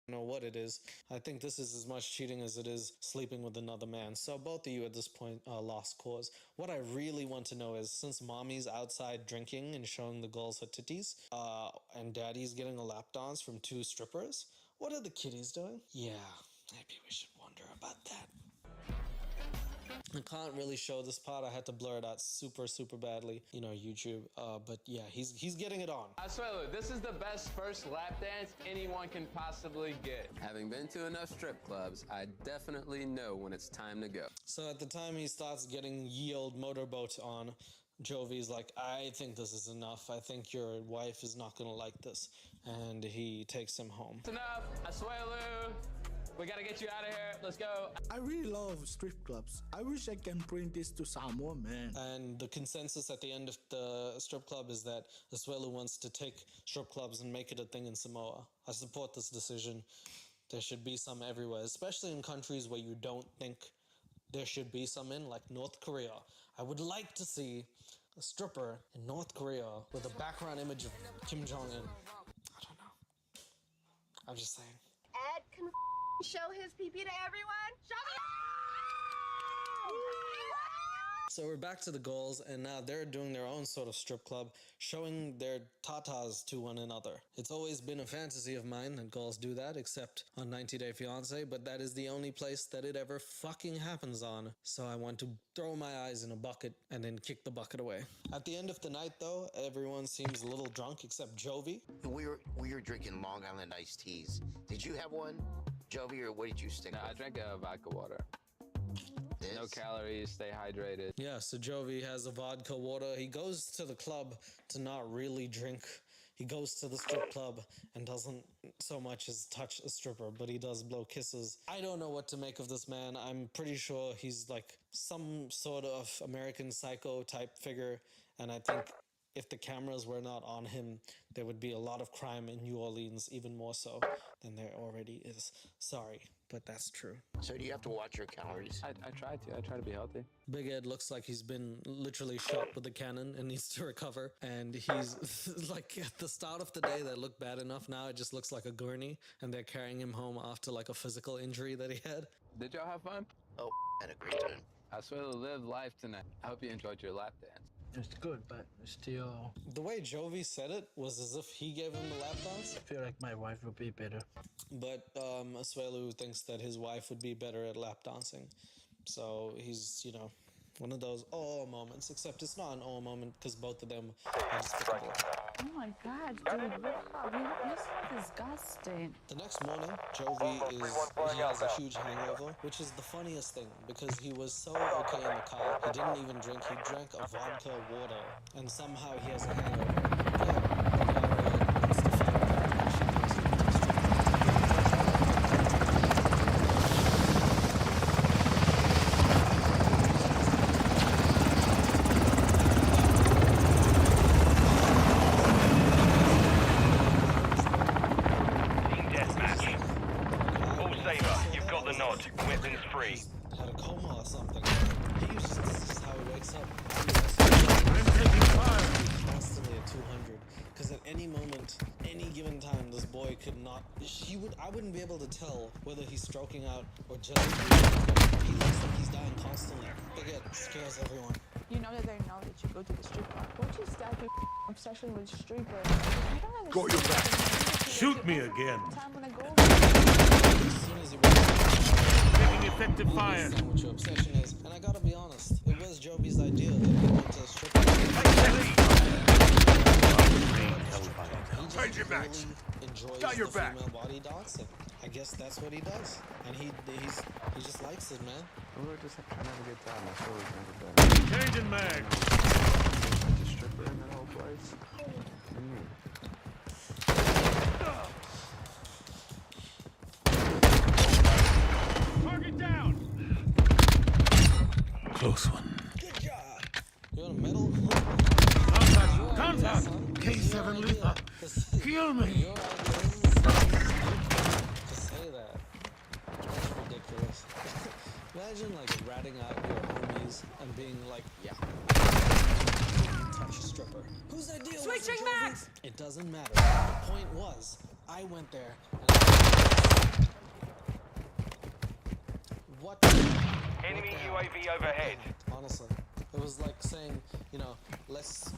know what it is. I think this is as much cheating as it is sleeping with another man. So both of you at this point lost cause. What I really want to know is, since mommy's outside drinking and showing the girls her titties, and daddy's getting a lap dance from 2 strippers, what are the kiddies doing? Yeah, maybe we should wonder about that. I can't really show this part. I had to blur it out super badly, you know, YouTube. But yeah, he's getting it on. I swear, look, this is the best first lap dance anyone can possibly get. Having been to enough strip clubs, I definitely know when it's time to go. So at the time he starts getting ye old motorboat on, Jovi's like, I think this is enough. I think your wife is not gonna like this. And he takes him home. It's enough. I swear, Lou. We gotta get you out of here. Let's go. I really love strip clubs. I wish I can bring this to someone, man. And the consensus at the end of the strip club is that Asuelu wants to take strip clubs and make it a thing in Samoa. I support this decision. There should be some everywhere, especially in countries where you don't think there should be some in, like North Korea. I would like to see a stripper in North Korea with a background image of Kim Jong-un. I don't know. I'm just saying. Ed can show his pee-pee to everyone. Show me. So we're back to the goals, and now they're doing their own sort of strip club, showing their tatas to one another. It's always been a fantasy of mine that girls do that, except on 90 Day Fiancé, but that is the only place that it ever fucking happens on. So I want to throw my eyes in a bucket and then kick the bucket away. At the end of the night, though, everyone seems a little drunk except Jovi. We were drinking Long Island iced teas. Did you have one, Jovi, or what did you stick with? I drank vodka water. No calories, stay hydrated. Yeah, so Jovi has a vodka water. He goes to the club to not really drink. He goes to the strip club and doesn't so much as touch a stripper, but he does blow kisses. I don't know what to make of this man. I'm pretty sure he's like some sort of American Psycho type figure, and I think if the cameras were not on him, there would be a lot of crime in New Orleans, even more so than there already is. Sorry, but that's true. So do you have to watch your calories? I try to. I try to be healthy. Big Ed looks like he's been literally shot with a cannon and needs to recover. And he's like, at the start of the day, that looked bad enough. Now it just looks like a gurney, and they're carrying him home after like a physical injury that he had. Did y'all have fun? Oh, had a great time. I swear to live life tonight. I hope you enjoyed your lap dance. It's good, but still... The way Jovi said it was as if he gave him the lap dance. I feel like my wife would be better. But Asuelu thinks that his wife would be better at lap dancing. So he's, you know, one of those moments, except it's not an moment because both of them are despicable. Oh my god, dude, you're so disgusting. The next morning, Jovi he has a huge hangover, which is the funniest thing because he was so okay in the car, he didn't even drink, he drank a vodka water, and somehow he has a hangover. Had a coma or something. This is how he wakes up. I'm taking fire! Constantly at 200. Because at any moment, any given time, this boy could not... I wouldn't be able to tell whether he's stroking out or just... He looks like he's dying constantly. Again, scares everyone. You know that they know that you go to the strip club. What you start your obsession with strippers? I don't understand. Go your back. Shoot me again. Time when I go as soon as he taking effective fire. What your obsession is, and I gotta be honest, it was Jovi's idea that he went to a strip club. Turn your back. Enjoys Got your the back. female body dancing. I guess that's what he does, and he just likes it, man. We were just trying to have a good time. That's what we've never done. Changing mag. Such a stripper in that whole place. Target down. Close one. Good job. You want a medal? Contact. K7 Lethal. Kill me. To say that. That's ridiculous. Imagine like ratting out your homies and being like, yeah. Touch a stripper. Whose idea was it, Jovi? It doesn't matter. The point was, I went there. What? Enemy UAV overhead. Honestly, it was like saying, you know, let's speed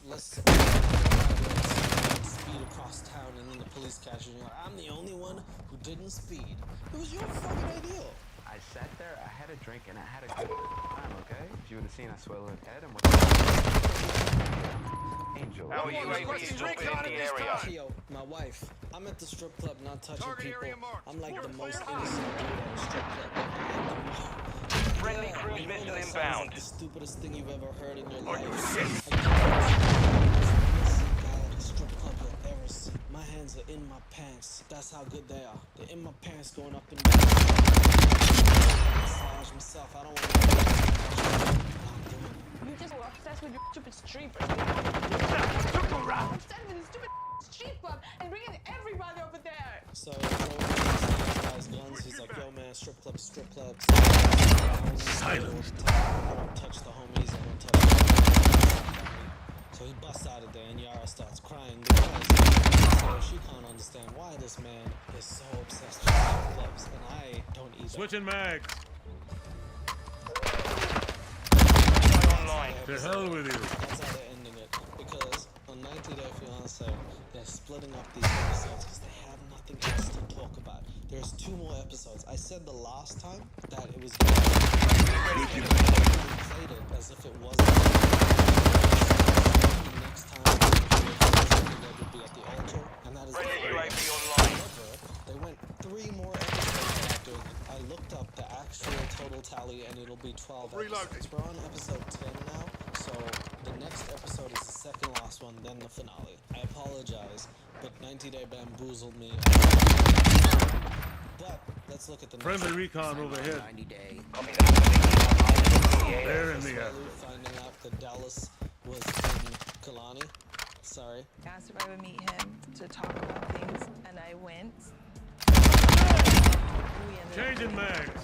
across town, and then the police catch you. I'm the only one who didn't speed. It was your fucking idea. I sat there, I had a drink, and I had a good time, okay? If you would have seen, I swallowed head and Angel. Our UAV is orbiting the area. Yo, my wife. I'm at the strip club, not touching Target people. area marked. I'm like You're the most cleared innocent dude at a strip club. Friendly Yeah, cruise you know missile that sounds inbound. like the stupidest thing you've ever heard in your On life. your I six. can't guy at a strip club you'll ever see. My hands are in my pants. That's how good they are. They're in my pants, going up and down. Massage myself. I don't want to. You just were obsessed with your stupid strippers. Took a round. Obsessed with the stupid strip club and bringing everybody over there. So, guys, guns. He's like, yo, man, strip club. Silence. I don't touch the homies. I don't touch the So he busts out of there, and Yara starts crying because so she can't understand why this man is so obsessed with strip clubs, and I don't either. Switching mags. Online. To hell with you. That's how they're ending it. Because on 90 Day Fiancé, they're splitting up these episodes because they have nothing else to talk about. There's 2 more episodes. I said the last time that it was played it as if it wasn't. The next time they would be at the altar, and that is UAV online. However, they went 3 more episodes after. I looked up the actual total tally, and it'll be 12 episodes. We're on episode 10 now, so the next episode is the second last one, then the finale. I apologize, but 90 Day bamboozled me. But let's look at the next Friendly recon overhead. 90 Day. Copy that. There in the air. Finding out that Dallas was in Kalani. Sorry. Asked if I would meet him to talk about things, and I went. We ended up Changing doing mags.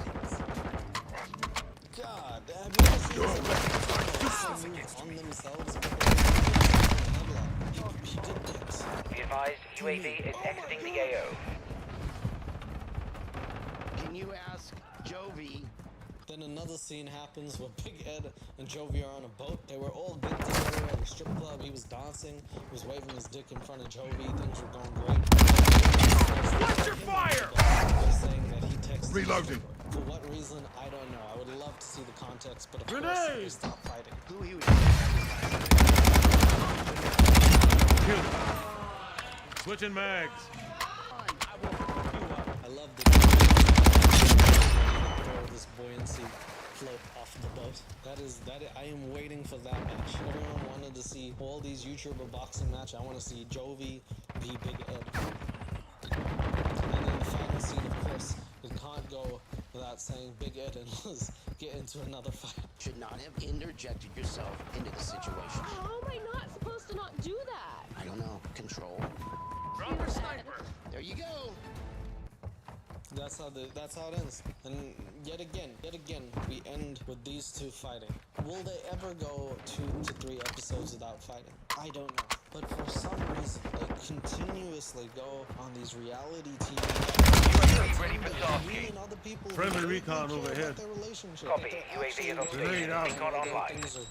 God, have you ever seen someone on themselves? He did things. Be advised, UAV is exiting the AO. Can you ask Jovi? Then another scene happens where Big Ed and Jovi are on a boat. They were all good together at a strip club. He was dancing, he was waving his dick in front of Jovi. Things were going great. Watch your fire! Saying that he texted Reloading. For what reason, I don't know. I would love to see the context, but of course, Grenade! they stopped fighting. Who he was. Kill. Switching mags. I love the this buoyancy float off the boat. I am waiting for that match. Everyone wanted to see all these YouTuber boxing match. I want to see Jovi v Big Ed. And then the final scene, of course, it can't go without saying Big Ed and Liz get into another fight. Should not have interjected yourself into the situation. How am I not supposed to not do that? I don't know. Control. Drop a sniper. There you go. That's how it ends. And yet again, we end with these 2 fighting. Will they ever go 2 to 3 episodes without fighting? I don't know. But for some reason, they continuously go on these reality TV. UAV ready for tasking. Me and other people Friendly who recon really care overhead. about their relationship. Copy. They're UAV actually is on doing station. things Recon that online. things are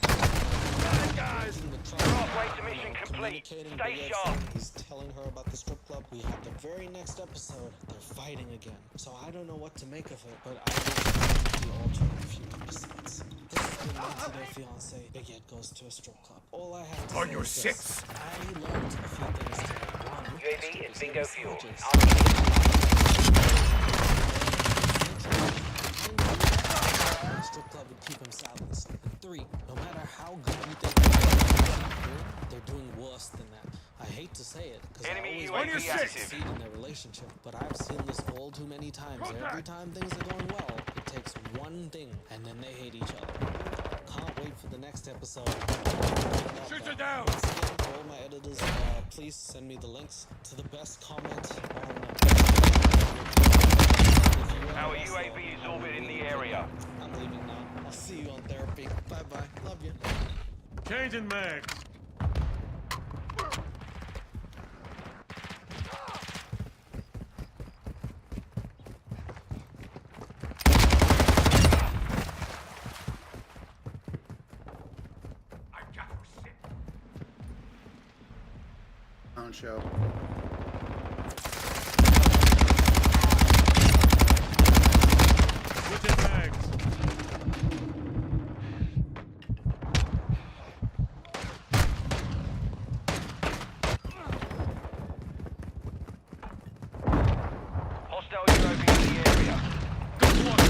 Guys, breaking the trust. halfway to mission complete. Communicating, Stay but yet sharp. He's telling her about the strip club. We have the very next episode. They're fighting again. So I don't know what to make of it, but I will the alternate few episodes. This has been 90 Day Fiancé. Big Ed goes to a strip club. All I have to On say your is this. six. I learned a few things today. One, UAV is bingo fuel. strip club would keep him silenced. And 3, no matter how good you think they're doing worse than that. I hate to say it, because I Enemy always want UAV to active. succeed in their relationship, but I've seen this all too many times. Every time things are going well, it takes one thing, and then they hate each other. Can't wait for the next episode. Shoot it down. Once again, to all my editors, please send me the links to the best comment on Our UAV is orbiting the area. I'm leaving now. I'll see you on therapy. Bye-bye. Love you. Changing mags. show. Switching mags. Hostile UAV in the area. Good one.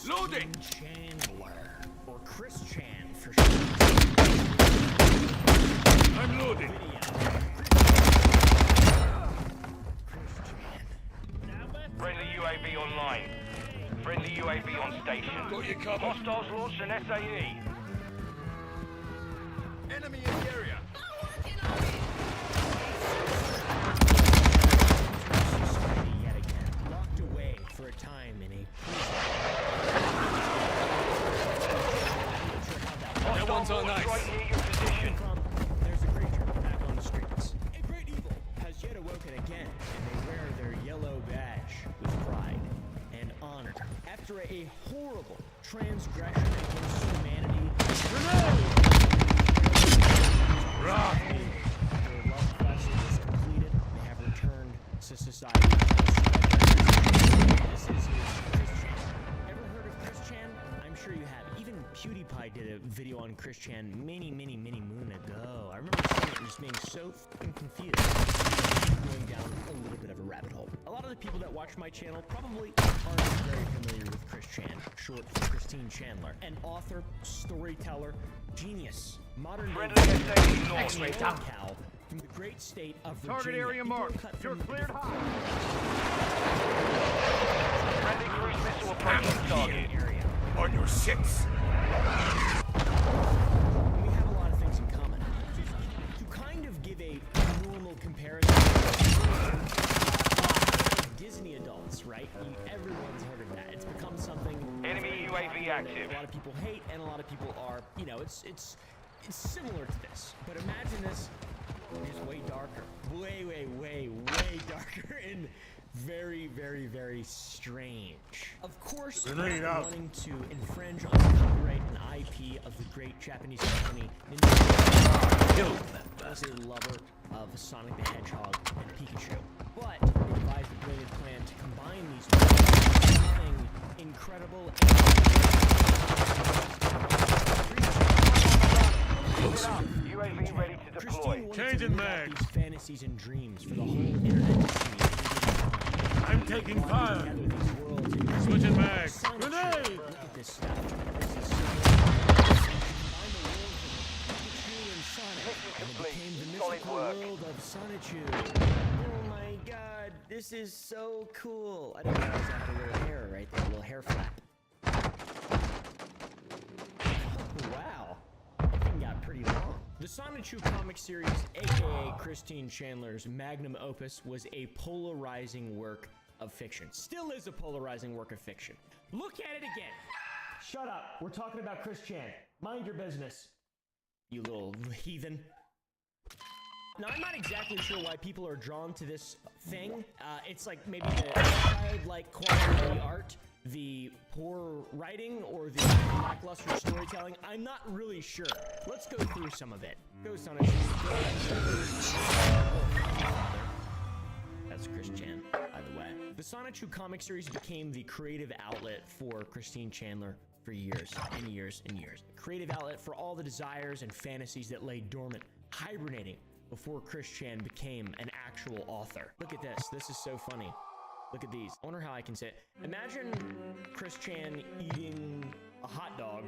Loading! Chandler. Or Chris Chan for sure. I'm loading. Friendly UAV online. Friendly UAV on station. Got you covered. Hostiles launched an SAE. Enemy in the area. Yet again, locked away for a time in a That one's on ice. Right near your position. There's a creature back on the streets. A great evil has yet awoken again, and they wear their yellow badge with pride and honor. After a horrible transgression against humanity, Rock. their love quest is completed. They have returned to society. This is Chris Chan. Ever heard of Chris Chan? I'm sure you have. Even PewDiePie did a video on Chris Chan many moon ago. I remember seeing it and just being so fucking confused. Going down a little bit of a rabbit hole. A lot of the people that watch my channel probably aren't very familiar with Chris Chan, short for Christine Chandler. An author, storyteller, genius, modern day cow from the great state of Virginia. Target area marked. You're cleared hot. Friendly cruise missile approaching target. Area. On your six. We have a lot of things in common. To kind of give a normal comparison, Disney adults, right? Everyone's heard of that. It's become something Enemy UAV active. a lot of people hate, and a lot of people are, you know, it's similar to this. But imagine this is way darker, way darker, and very strange. Of course, Grenade out. wanting to infringe on the copyright and IP of the great Japanese company Nintendo was a lover of Sonic the Hedgehog and Pikachu. But they devised a brilliant plan to combine these two into something incredible UAV ready to deploy. Changing mags. These fantasies and dreams for the whole internet to see. I'm taking fire. Switching mags. Grenade. Look at this stuff. This is so combine the worlds of Pikachu and Sonic, and it became the mystical world of Sonichu. Oh my god, this is so cool. I didn't realize I had a little hair right there, a little hair flap. Wow. That thing got pretty long. The Sonichu comic series, aka Christine Chandler's magnum opus, was a polarizing work of fiction. Still is a polarizing work of fiction. Look at it again. Shut up. We're talking about Chris Chan. Mind your business, you little heathen. Now, I'm not exactly sure why people are drawn to this thing. It's like maybe the childlike quality of the art, the poor writing, or the lackluster storytelling. I'm not really sure. Let's go through some of it. Go, Sonic. That's Chris Chan, by the way. The Sonichu comic series became the creative outlet for Christine Chandler for years and years and years. A creative outlet for all the desires and fantasies that lay dormant, hibernating, before Chris Chan became an actual author. Look at this. This is so funny. Look at these. I wonder how I can say it. Imagine Chris Chan eating a hot dog,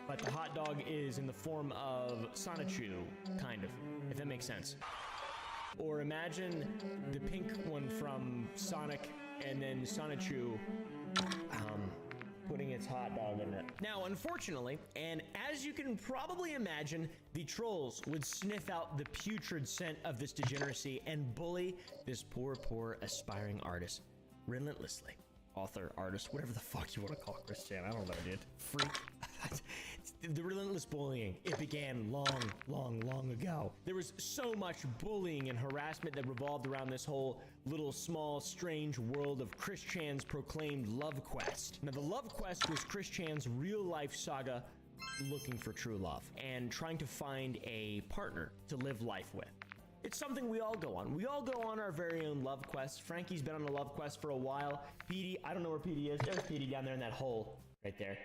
but the hot dog is in the form of Sonichu, kind of, if that makes sense. Or imagine the pink one from Sonic and then Sonichu putting its hot dog in it. Now, unfortunately, and as you can probably imagine, the trolls would sniff out the putrid scent of this degeneracy and bully this poor aspiring artist relentlessly. Author, artist, whatever the fuck you want to call Chris Chan. I don't know, dude. Freak. The relentless bullying, it began long ago. There was so much bullying and harassment that revolved around this whole little small strange world of Chris Chan's proclaimed love quest. Now the love quest was Chris Chan's real life saga looking for true love and trying to find a partner to live life with. It's something we all go on. We all go on our very own love quest. Frankie's been on a love quest for a while. Petey, I don't know where Petey is. There's Petey down there in that hole right there.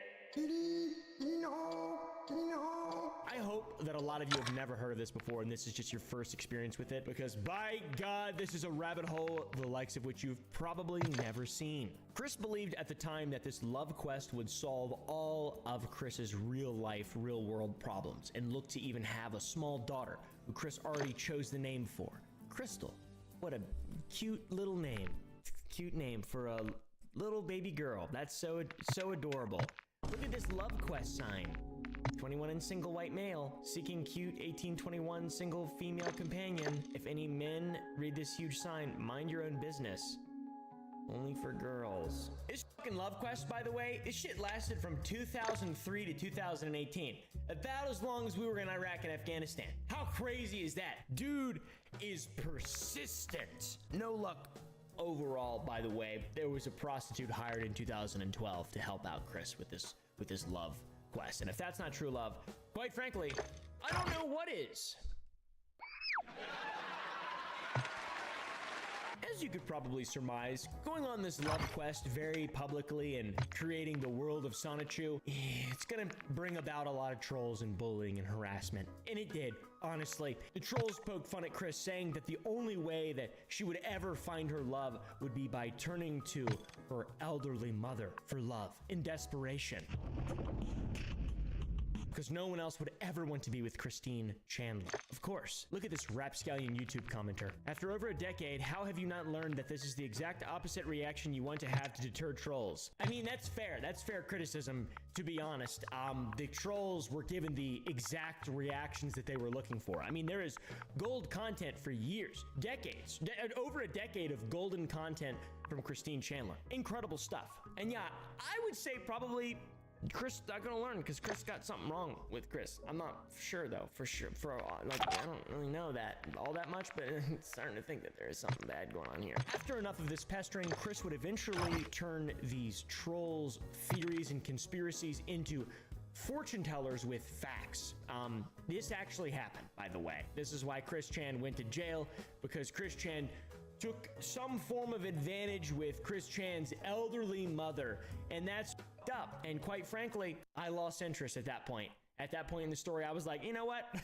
I hope that a lot of you have never heard of this before and this is just your first experience with it, because by God, this is a rabbit hole the likes of which you've probably never seen. Chris believed at the time that this love quest would solve all of Chris's real life, real world problems, and looked to even have a small daughter who Chris already chose the name for, Crystal. What a cute little name. Cute name for a little baby girl. That's so adorable. Look at this love quest sign. 21 and single white male, seeking cute 1821 single female companion. If any men read this huge sign, mind your own business. Only for girls. This fucking love quest, by the way, this shit lasted from 2003 to 2018. About as long as we were in Iraq and Afghanistan. How crazy is that? Dude is persistent. No luck overall, by the way. There was a prostitute hired in 2012 to help out Chris with this love quest. And if that's not true love, quite frankly, I don't know what is. As you could probably surmise, going on this love quest very publicly and creating the world of Sonichu, it's gonna bring about a lot of trolls and bullying and harassment. And it did, honestly. The trolls poked fun at Chris, saying that the only way that she would ever find her love would be by turning to her elderly mother for love in desperation. Because no one else would ever want to be with Christine Chandler. Of course. Look at this rapscallion YouTube commenter. After over a decade, how have you not learned that this is the exact opposite reaction you want to have to deter trolls? I mean, that's fair. That's fair criticism, to be honest. The trolls were given the exact reactions that they were looking for. I mean, there is gold content for years, decades, over a decade of golden content from Christine Chandler. Incredible stuff. And yeah, I would say probably Chris not gonna learn, because Chris got something wrong with Chris. I'm not sure though, for sure. I don't really know that all that much, but it's starting to think that there is something bad going on here. After enough of this pestering, Chris would eventually turn these trolls' theories and conspiracies into fortune tellers with facts. This actually happened, by the way. This is why Chris Chan went to jail, because Chris Chan took some form of advantage with Chris Chan's elderly mother, and that's f***ed up. And quite frankly, I lost interest at that point. At that point in the story, I was like, you know what?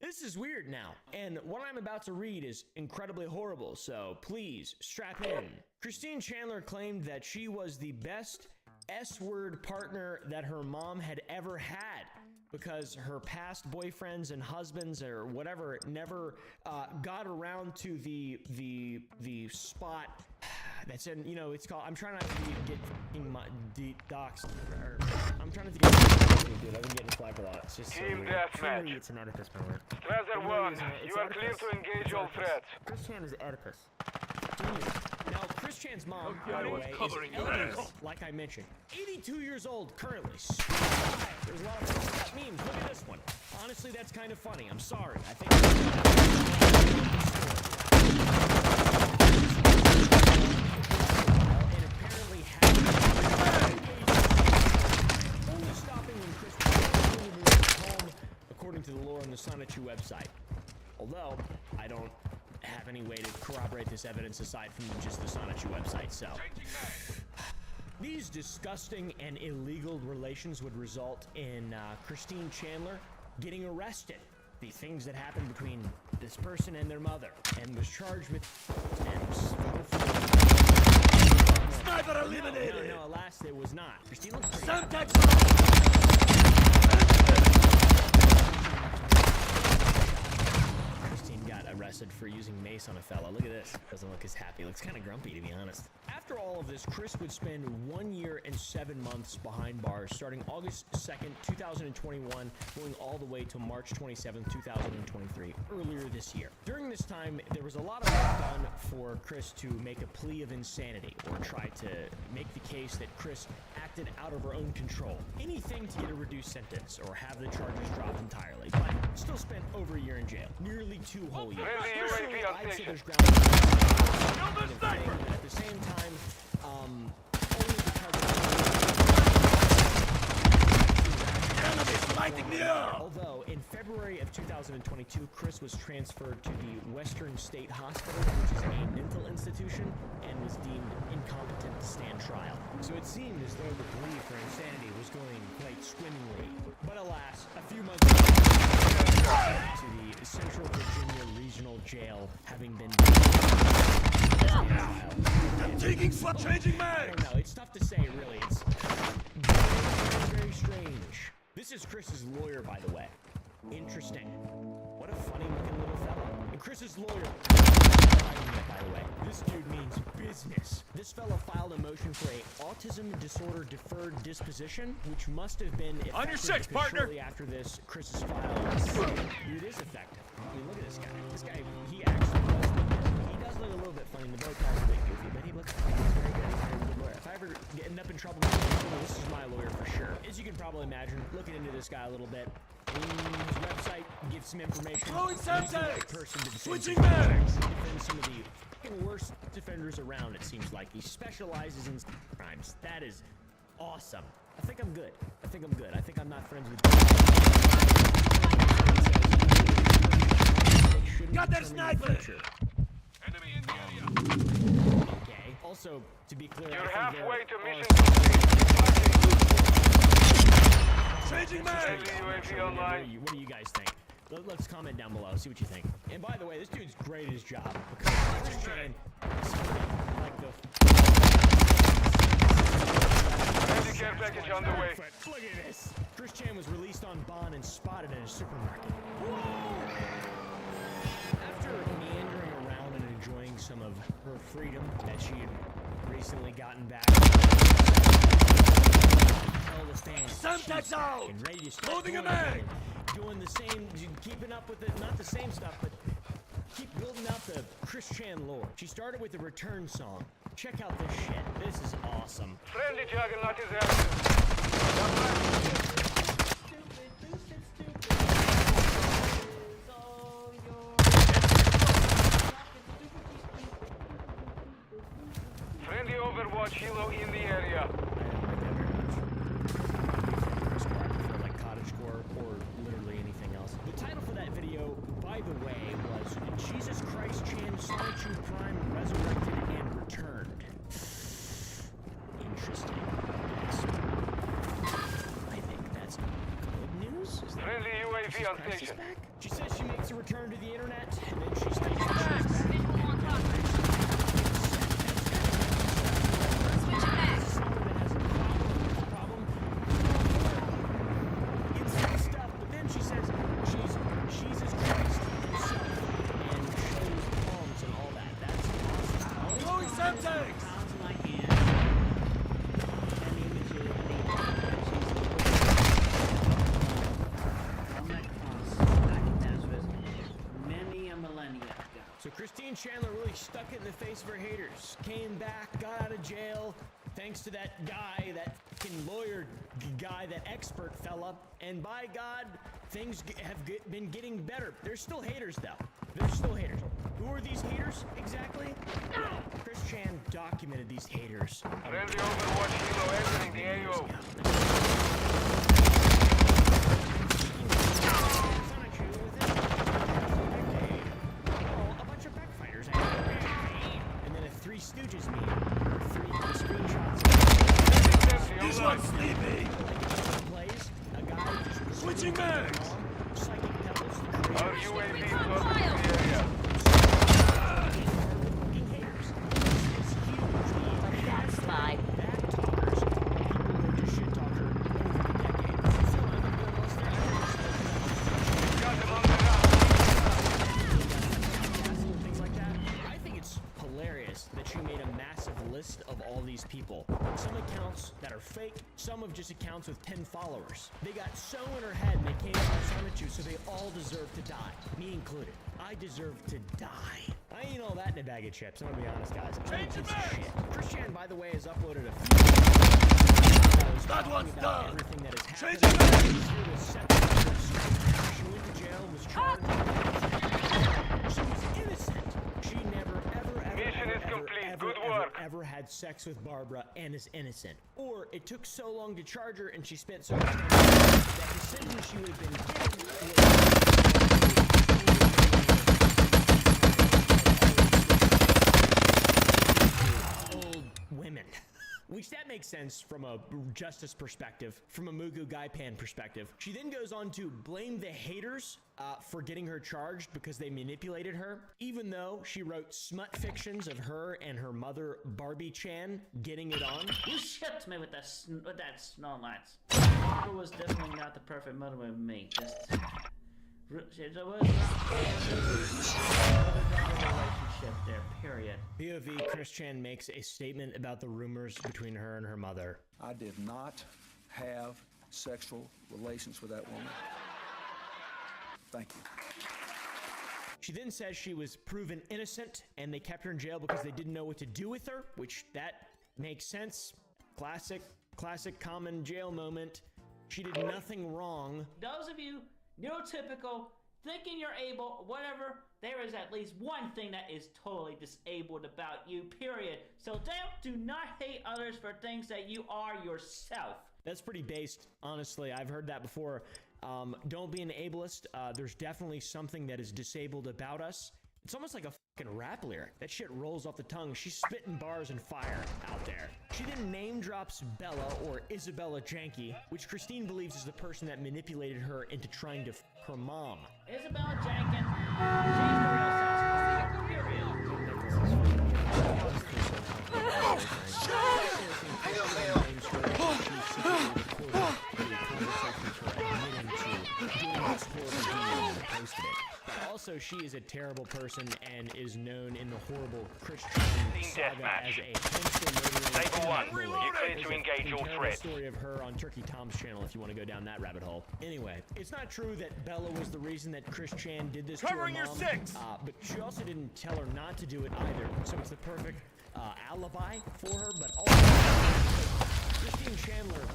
This is weird now. And what I'm about to read is incredibly horrible, so please strap in. Christine Chandler claimed that she was the best S-word partner that her mom had ever had, because her past boyfriends and husbands or whatever never got around to the spot that's in, you know, it's called, I'm trying not to get doxed. I'm trying not to get dude, I've been getting flagged a lot. It's just Team so deathmatch. it's an Oedipus power. Treasure 1, you are clear to engage all threats. Chris Chan is Oedipus. Genius. Now, Chris Chan's mom, by the way, is Elvis, like I mentioned. 82 years old currently. There's a lot of memes. Look at this one. Honestly, that's kind of funny. I'm sorry. I think and apparently only stopping when Chris was home, according to the lore on the Sonichu website. Although, I don't have any way to corroborate this evidence aside from just the Sonichu website, so. These disgusting and illegal relations would result in Christine Chandler getting arrested. The things that happened between this person and their mother, and was charged with Sniper eliminated! No, alas, it was not. Christine looks pretty Semtex! Christine got arrested busted for using mace on a fella. Look at this. Doesn't look as happy. Looks kind of grumpy, to be honest. After all of this, Chris would spend 1 year and 7 months behind bars, starting August 2nd, 2021, going all the way to March 27th, 2023, earlier this year. During this time, there was a lot of work done for Chris to make a plea of insanity, or try to make the case that Chris acted out of her own control. Anything to get a reduced sentence, or have the charges dropped entirely, but still spent over a year in jail. Nearly 2 whole years. Personally, I'd say there's ground kind of thing, but at the same time, only because although in February of 2022, Chris was transferred to the Western State Hospital, which is a mental institution, and was deemed incompetent to stand trial. So it seemed as though the plea for insanity was going quite swimmingly. But alas, a few months later, to the Central Virginia Regional Jail, having been changing mags! I don't know, it's tough to say, really. It's very, very strange. This is Chris's lawyer, by the way. Interesting. What a funny looking little fellow. And Chris's lawyer, by the way, this dude means business. This fellow filed a motion for a autism disorder deferred disposition, which must have been On your six, partner! Shortly after this, Chris's file. Dude, it is effective. I mean, look at this guy. This guy, he actually does look good. He does look a little bit funny. The bow tie's a bit goofy, but he looks funny. He's very good. He's a very good lawyer. If I ever end up in trouble, this is my lawyer for sure. As you can probably imagine, looking into this guy a little bit, his website gives some information. Throwing Semtex! Switching mags! Defends some of the fucking worst defenders around, it seems like. He specializes in crimes. That is awesome. I think I'm good. I think I'm good. I think I'm not friends with Got that sniper! Enemy in the area. Okay. Also, to be clear, You're I think halfway to there mission are Changing mags! UAV online. What do you guys think? Let's comment down below, see what you think. And by the way, this dude's great at his job. Because he's trying like the Care package on the way. Look at this. Chris Chan was released on bond and spotted in a supermarket. After meandering around and enjoying some of her freedom that she had recently gotten back, tell the fans Semtex out! and ready to start Loading a going mag! again, doing the same, keeping up with it, not the same stuff, but keep building out the Chris Chan lore. She started with a return song. Check out this shit. This is awesome. Friendly Juggernaut is active. Friendly Overwatch helo in the area. Like cottagecore or literally anything else. The title for that video, by the way, was Jesus Christ Chan Solitude Prime Resurrected and Returned. Interesting. I think that's good news. Is that Friendly UAV Jesus on Christ is station. back? She says she makes a return to the internet, and then she states that she's back. So Christine Chandler really stuck it in the face of her haters. Came back, got out of jail, thanks to that guy, that fucking lawyer guy, that expert fella. And by God, things have been getting better. There's still haters, though. There's still haters. Who are these haters, exactly? Well, Chris Chan documented these haters. Friendly Overwatch helo entering the AO. And then a Three Stooges meme, or three screenshots. This one's sleepy! Plays a guy switching mags! Psychic pebbles. Our UAV close to the area. That's slide. people. Some accounts that are fake, some of just accounts with 10 followers. They got so in her head and they came out Sonichu, so they all deserve to die, me included. I deserve to die. I ain't all that in a bag of chips, I'm gonna be honest, guys. I'm a piece of shit. Chris Chan, by the way, has uploaded a few videos That one's done. everything that has happened. Change it back. She went to jail, was charged. She was innocent. She never, ever, Mission is complete. Good work. ever had sex with Barbara and is innocent. Or it took so long to charge her and she spent so much time that the sentence she would have been given was old women. Which that makes sense from a justice perspective, from a Mugu Gaipan perspective. She then goes on to blame the haters for getting her charged because they manipulated her, even though she wrote smut fictions of her and her mother, Barbie Chan, getting it on. You shipped me with that Snow Lights. It was definitely not the perfect mother with me. Just there was relationship there, period. POV, Chris Chan makes a statement about the rumors between her and her mother. I did not have sexual relations with that woman. Thank you. She then says she was proven innocent and they kept her in jail because they didn't know what to do with her, which that makes sense. Classic common jail moment. She did nothing wrong. Those of you neurotypical, thinking you're able, whatever, there is at least one thing that is totally disabled about you, period. So do not hate others for things that you are yourself. That's pretty based, honestly. I've heard that before. Don't be an ableist. There's definitely something that is disabled about us. It's almost like a fucking rap lyric. That shit rolls off the tongue. She's spitting bars and fire out there. She then name drops Bella, or Isabella Janke, which Christine believes is the person that manipulated her into trying to f her mom. Isabella Jenkins, she's the real suspect, period. Also, she is a terrible person and is known in the horrible Christian saga as a hamster murderer. Saber 1, you're clear to engage all threats. Story of her on Turkey Tom's channel if you want to go down that rabbit hole. Anyway, it's not true that Bella was the reason that Chris Chan did this to her mom. But she also didn't tell her not to do it either. So it's the perfect alibi for her, but also Christine Chandler.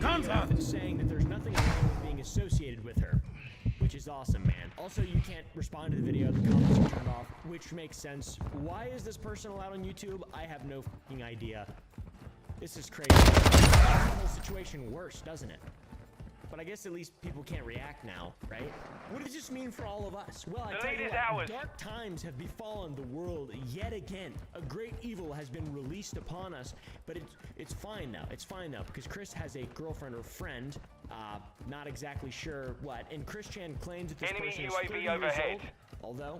Contact is saying that there's nothing wrong with being associated with her, which is awesome, man. Also, you can't respond to the video, the comments are turned off, which makes sense. Why is this person allowed on YouTube? I have no fucking idea. This is crazy. It makes the whole situation worse, doesn't it? But I guess at least people can't react now, right? What does this mean for all of us? Well, I tell you what, dark times have befallen the world yet again. A great evil has been released upon us, but it's fine now. It's fine now because Chris has a girlfriend or friend, not exactly sure what, and Chris Chan claims that this person is 30 years old, although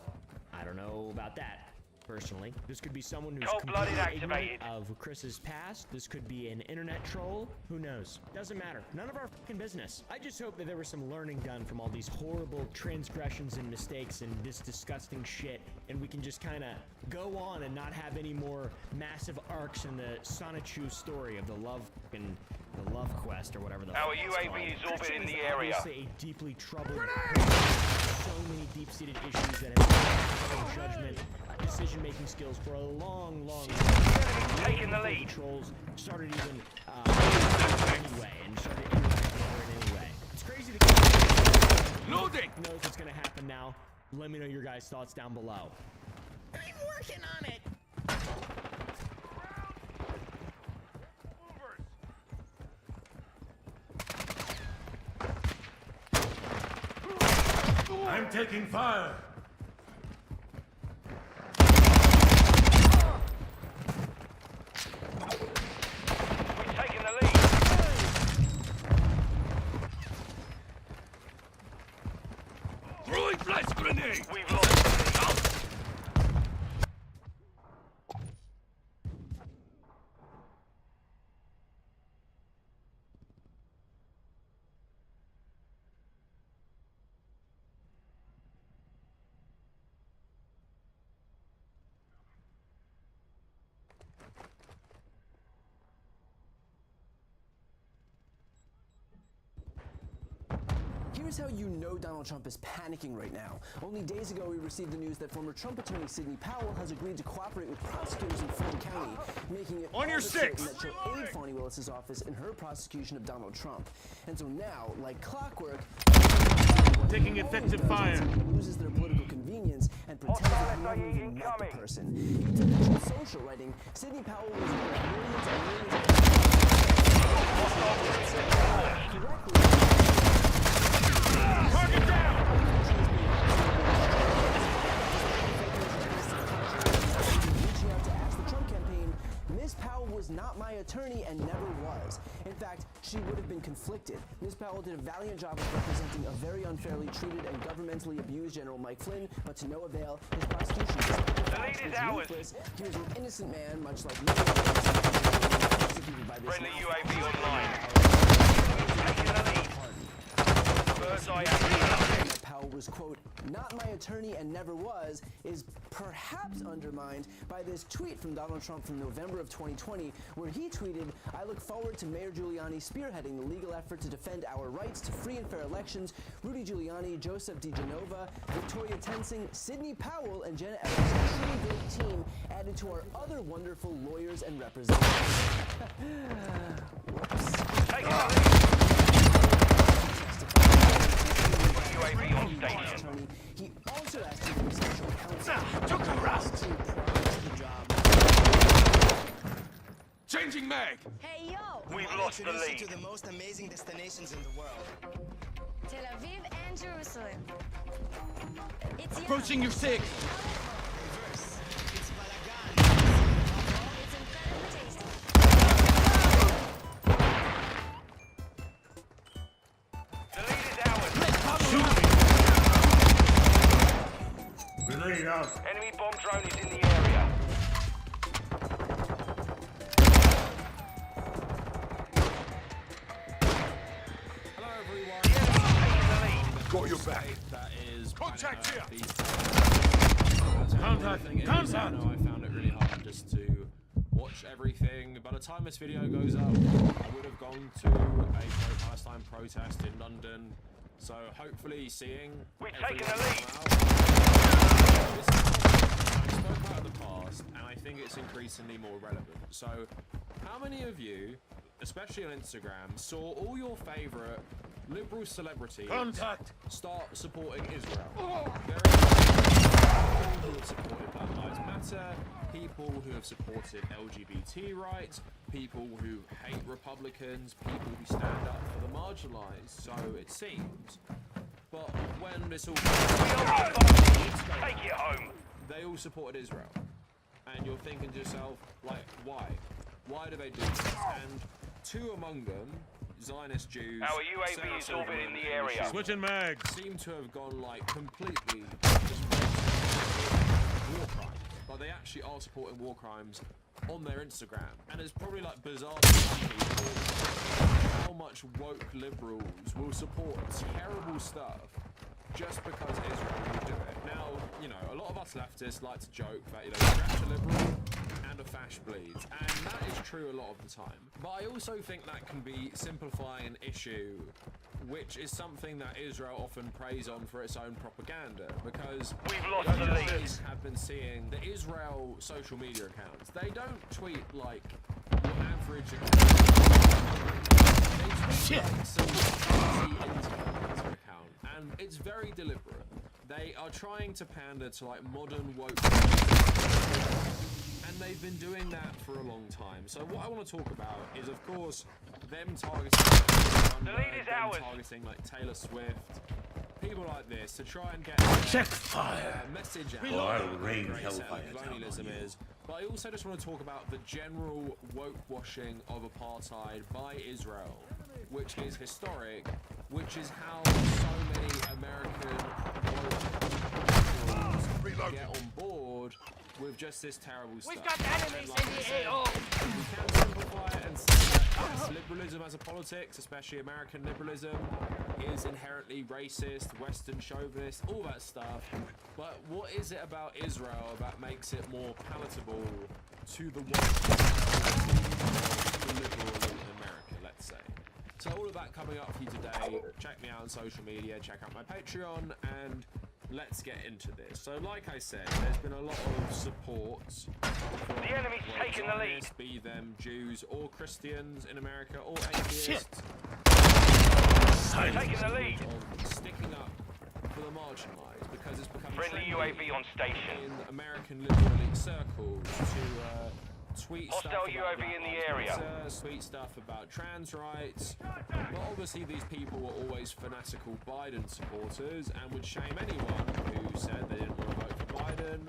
I don't know about that. Personally, this could be someone who's completely ignorant of Chris's past. This could be an internet troll. Who knows? Doesn't matter. None of our fucking business. I just hope that there was some learning done from all these horrible transgressions and mistakes and this disgusting shit, and we can just kind of go on and not have any more massive arcs in the Sonichu story of the love quest or whatever the Our UAV is orbiting the area. Obviously a deeply troubled person. So many deep-seated issues that have judgment, decision-making skills for a long time. Taking the lead. Trolls started even anyway, and started interacting with her in any way. It's crazy to Loading. Know if it's gonna happen now. Let me know your guys' thoughts down below. I'm working on it. I'm taking fire. We've taken the lead. Throwing flash grenade. We've lost the lead. Here's how you know Donald Trump is panicking right now. Only days ago, we received the news that former Trump attorney Sidney Powell has agreed to cooperate with prosecutors in Fulton County, making it On your certain six. that she'll aid Fani Willis's office in her prosecution of Donald Trump. And so now, like clockwork, Taking effective fire. loses their political convenience and pretends that he never even met the person. He took to Truth Social, writing, Sidney Powell was worth millions and millions of Target down! Reaching out to ask the Trump campaign, Ms. Powell was not my attorney and never was. In fact, she would have been conflicted. Ms. Powell did a valiant job of representing a very unfairly treated and governmentally abused General Mike Flynn, but to no avail. His prosecution was ruthless. He was an innocent man, much like many others executed by this Friendly now UAV online. Taking the lead. Bird's eye action. that Powell was, quote, not my attorney and never was, is perhaps undermined by this tweet from Donald Trump from November of 2020, where he tweeted, I look forward to Mayor Giuliani spearheading the legal effort to defend our rights to free and fair elections. Rudy Giuliani, Joseph DeGenova, Victoria Tensing, Sidney Powell, and Jenna Ellis' truly great team added to our other wonderful lawyers and representatives. Whoops. Take it. UAV on station. He also asked him to be special counsel. Took him round. To promise the job. Changing mag. Hey, yo! We've lost the lead. To the most amazing destinations in the world. Tel Aviv and Jerusalem. It's Approaching your six. Reverse. It's Balagan. It's incredibly tasty. The lead is ours. Grenade out. Enemy bomb drone is in the area. Hello, everyone. The enemy's taking the lead. Got your back. That is Contact here. Contact. Contact. I found it really hard just to watch everything. By the time this video goes up, I would have gone to a pro-Palestine protest in London. So hopefully seeing We've taken the lead. This is something I spoke about in the past, and I think it's increasingly more relevant. So how many of you, especially on Instagram, saw all your favorite liberal celebrities start supporting Israel? There are people who have supported Black Lives Matter, people who have supported LGBT rights, people who hate Republicans, people who stand up for the marginalized, so it seems. But when this all Take it home. they all supported Israel. And you're thinking to yourself, like, why? Why do they do this? And two among them, Zionist Jews, Our UAV is orbiting the area. Switching mags. seem to have gone like completely just war crimes. Like they actually are supporting war crimes on their Instagram. And it's probably like bizarre to some people how much woke liberals will support terrible stuff just because Israel will do it. Now, you know, a lot of us leftists like to joke that, you know, scratch a liberal and a fash bleeds, and that is true a lot of the time. But I also think that can be simplifying an issue, which is something that Israel often preys on for its own propaganda, because We've lost the lead. Israelis have been seeing the Israel social media accounts. They don't tweet like your average account. They tweet like some crazy influencer account, and it's very deliberate. They are trying to pander to like modern woke, and they've been doing that for a long time. So what I want to talk about is, of course, them targeting The lead is ours. targeting like Taylor Swift, people like this, to try and get Check fire. message out Well, I'll about how rain great hellfire settler down on colonialism you. is. But I also just want to talk about the general woke washing of apartheid by Israel, which is historic, which is how so many American woke get on board with just this terrible stuff. We've got enemies And in the I AO. said, we can simplify it and say that yes, liberalism as a politics, especially American liberalism, is inherently racist, Western chauvinist, all that stuff. But what is it about Israel that makes it more palatable to the woke, the liberal elite in America, let's say? So all of that coming up for you today. Check me out on social media, check out my Patreon, and let's get into this. So like I said, there's been a lot of support from The enemy's taking the lead. Zionists, be them Jews or Christians in America or atheists. Taking the lead. Of sticking up for the marginalised because it's become Friendly trendy UAV on station. in American liberal elite circles to tweet Hostile stuff about UAV in the Black area. Lives Matter, tweet stuff about trans rights. But obviously these people were always fanatical Biden supporters and would shame anyone who said they didn't want to vote for Biden.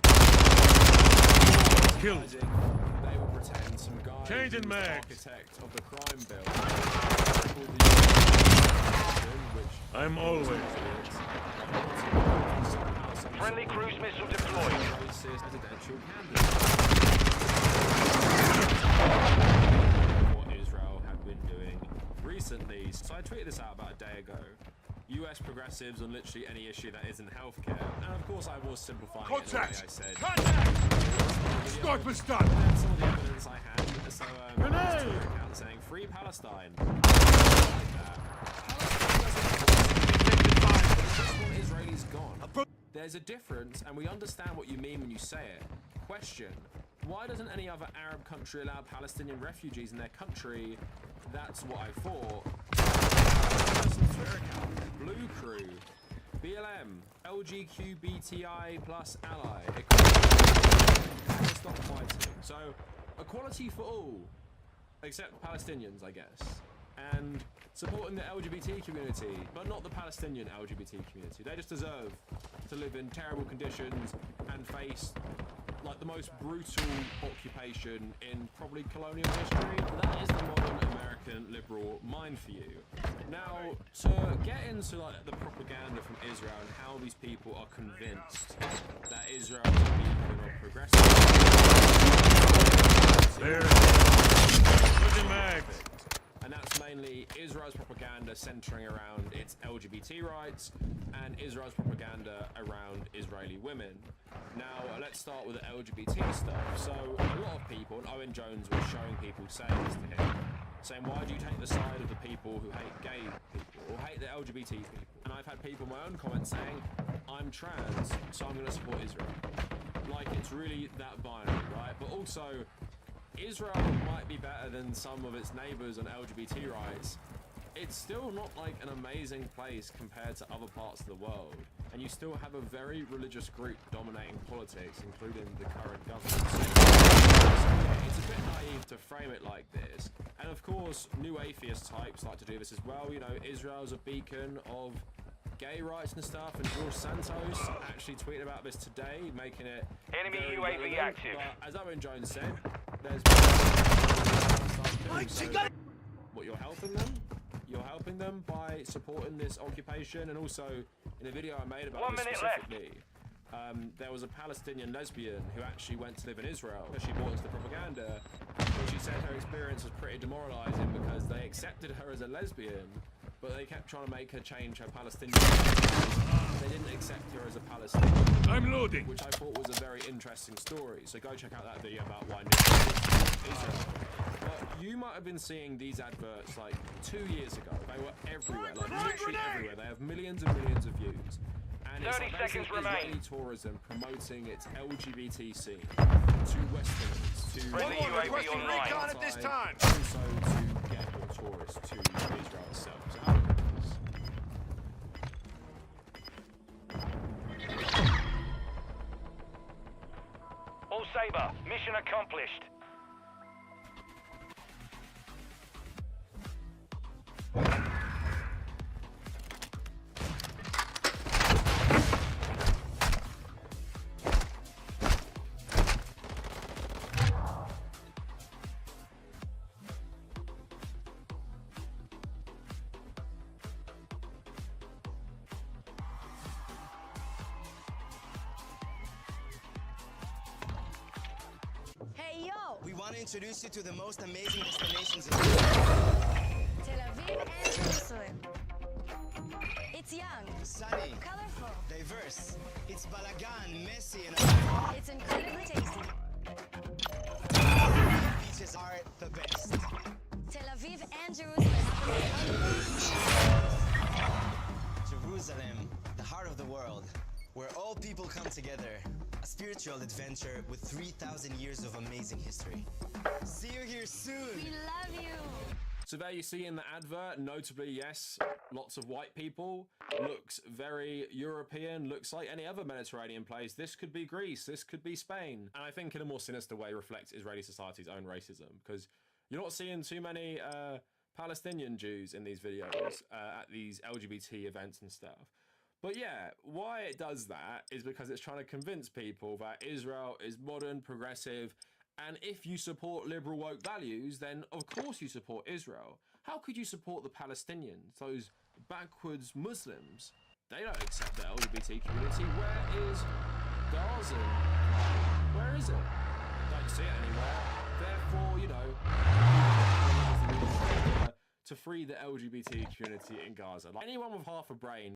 Killed. They would pretend some guy who was Changing the mags. architect of the crime bill called the which I'm always. Friendly cruise missile deployed. Racist presidential candidate. What Israel had been doing recently. So I tweeted this out about a day ago. US progressives on literally any issue that isn't healthcare. And of course I was simplifying it in the way I said. Sniper's done. That's all the evidence I had. So Grenade! Twitter account saying free Palestine. Like that. Israelis gone. There's a difference, and we understand what you mean when you say it. Question: why doesn't any other Arab country allow Palestinian refugees in their country? That's what I thought. Twitter account, Blue Crew, BLM, LGQBTI plus ally. Stop fighting. So, equality for all, except Palestinians, I guess. And supporting the LGBT community, but not the Palestinian LGBT community. They just deserve to live in terrible conditions and face like the most brutal occupation in probably colonial history. That is the modern American liberal mind for you. Now, to get into like the propaganda from Israel and how these people are convinced that Israel is a beacon of progressive. There. Mags. And that's mainly Israel's propaganda centering around its LGBT rights and Israel's propaganda around Israeli women. Now, let's start with the LGBT stuff. So, a lot of people, and Owen Jones was showing people saying this to him, saying, why do you take the side of the people who hate gay people or hate the LGBT people? And I've had people in my own comments saying, I'm trans, so I'm going to support Israel. Like, it's really that binary, right? But also, Israel might be better than some of its neighbors on LGBT rights. It's still not like an amazing place compared to other parts of the world. And you still have a very religious group dominating politics, including the current government. So it's a bit naive to frame it like this. And of course, new atheist types like to do this as well. You know, Israel's a beacon of gay rights and stuff, and George Santos actually tweeted about this today, making it Enemy very UAV relevant. active. But as Owen Jones said, there's what you're helping them. You're helping them by supporting this occupation, and also in a video I made about 1 this minute left. specifically, there was a Palestinian lesbian who actually went to live in Israel. She bought into the propaganda, and she said her experience was pretty demoralizing because they accepted her as a lesbian, but they kept trying to make her change her Palestinian. They didn't accept her as a Palestinian. I'm loading. Which I thought was a very interesting story. So go check out that video about why Israel. But you might have been seeing these adverts like 2 years ago. They were everywhere, like literally everywhere. They have millions and millions of views. And it's 30 like seconds Israeli remain. tourism promoting its LGBT scene to Westerners, to Friendly UAV online. recon at this time. Also to get more tourists to Israel itself. So how about this? All Saber, mission accomplished. Hey, yo! We want to introduce you to the most amazing destinations in the world. Tel Aviv and Jerusalem. It's young, Sunny, colorful, diverse. It's balagan, messy, and it's incredibly tasty. beaches are the best. Tel Aviv and and Jerusalem. Jerusalem, the heart of the world, where all people come together. A spiritual adventure with 3,000 years of amazing history. See you here soon. We love you. So there you see in the advert, notably, yes, lots of white people, looks very European, looks like any other Mediterranean place. This could be Greece, this could be Spain. And I think in a more sinister way reflects Israeli society's own racism, because you're not seeing too many Palestinian Jews in these videos at these LGBT events and stuff. But yeah, why it does that is because it's trying to convince people that Israel is modern, progressive, and if you support liberal woke values, then of course you support Israel. How could you support the Palestinians, those backwards Muslims? They don't accept the LGBT community. Where is Gaza? Where is it? Don't see it anywhere. Therefore, you know, to free the LGBT community in Gaza. Like anyone with half a brain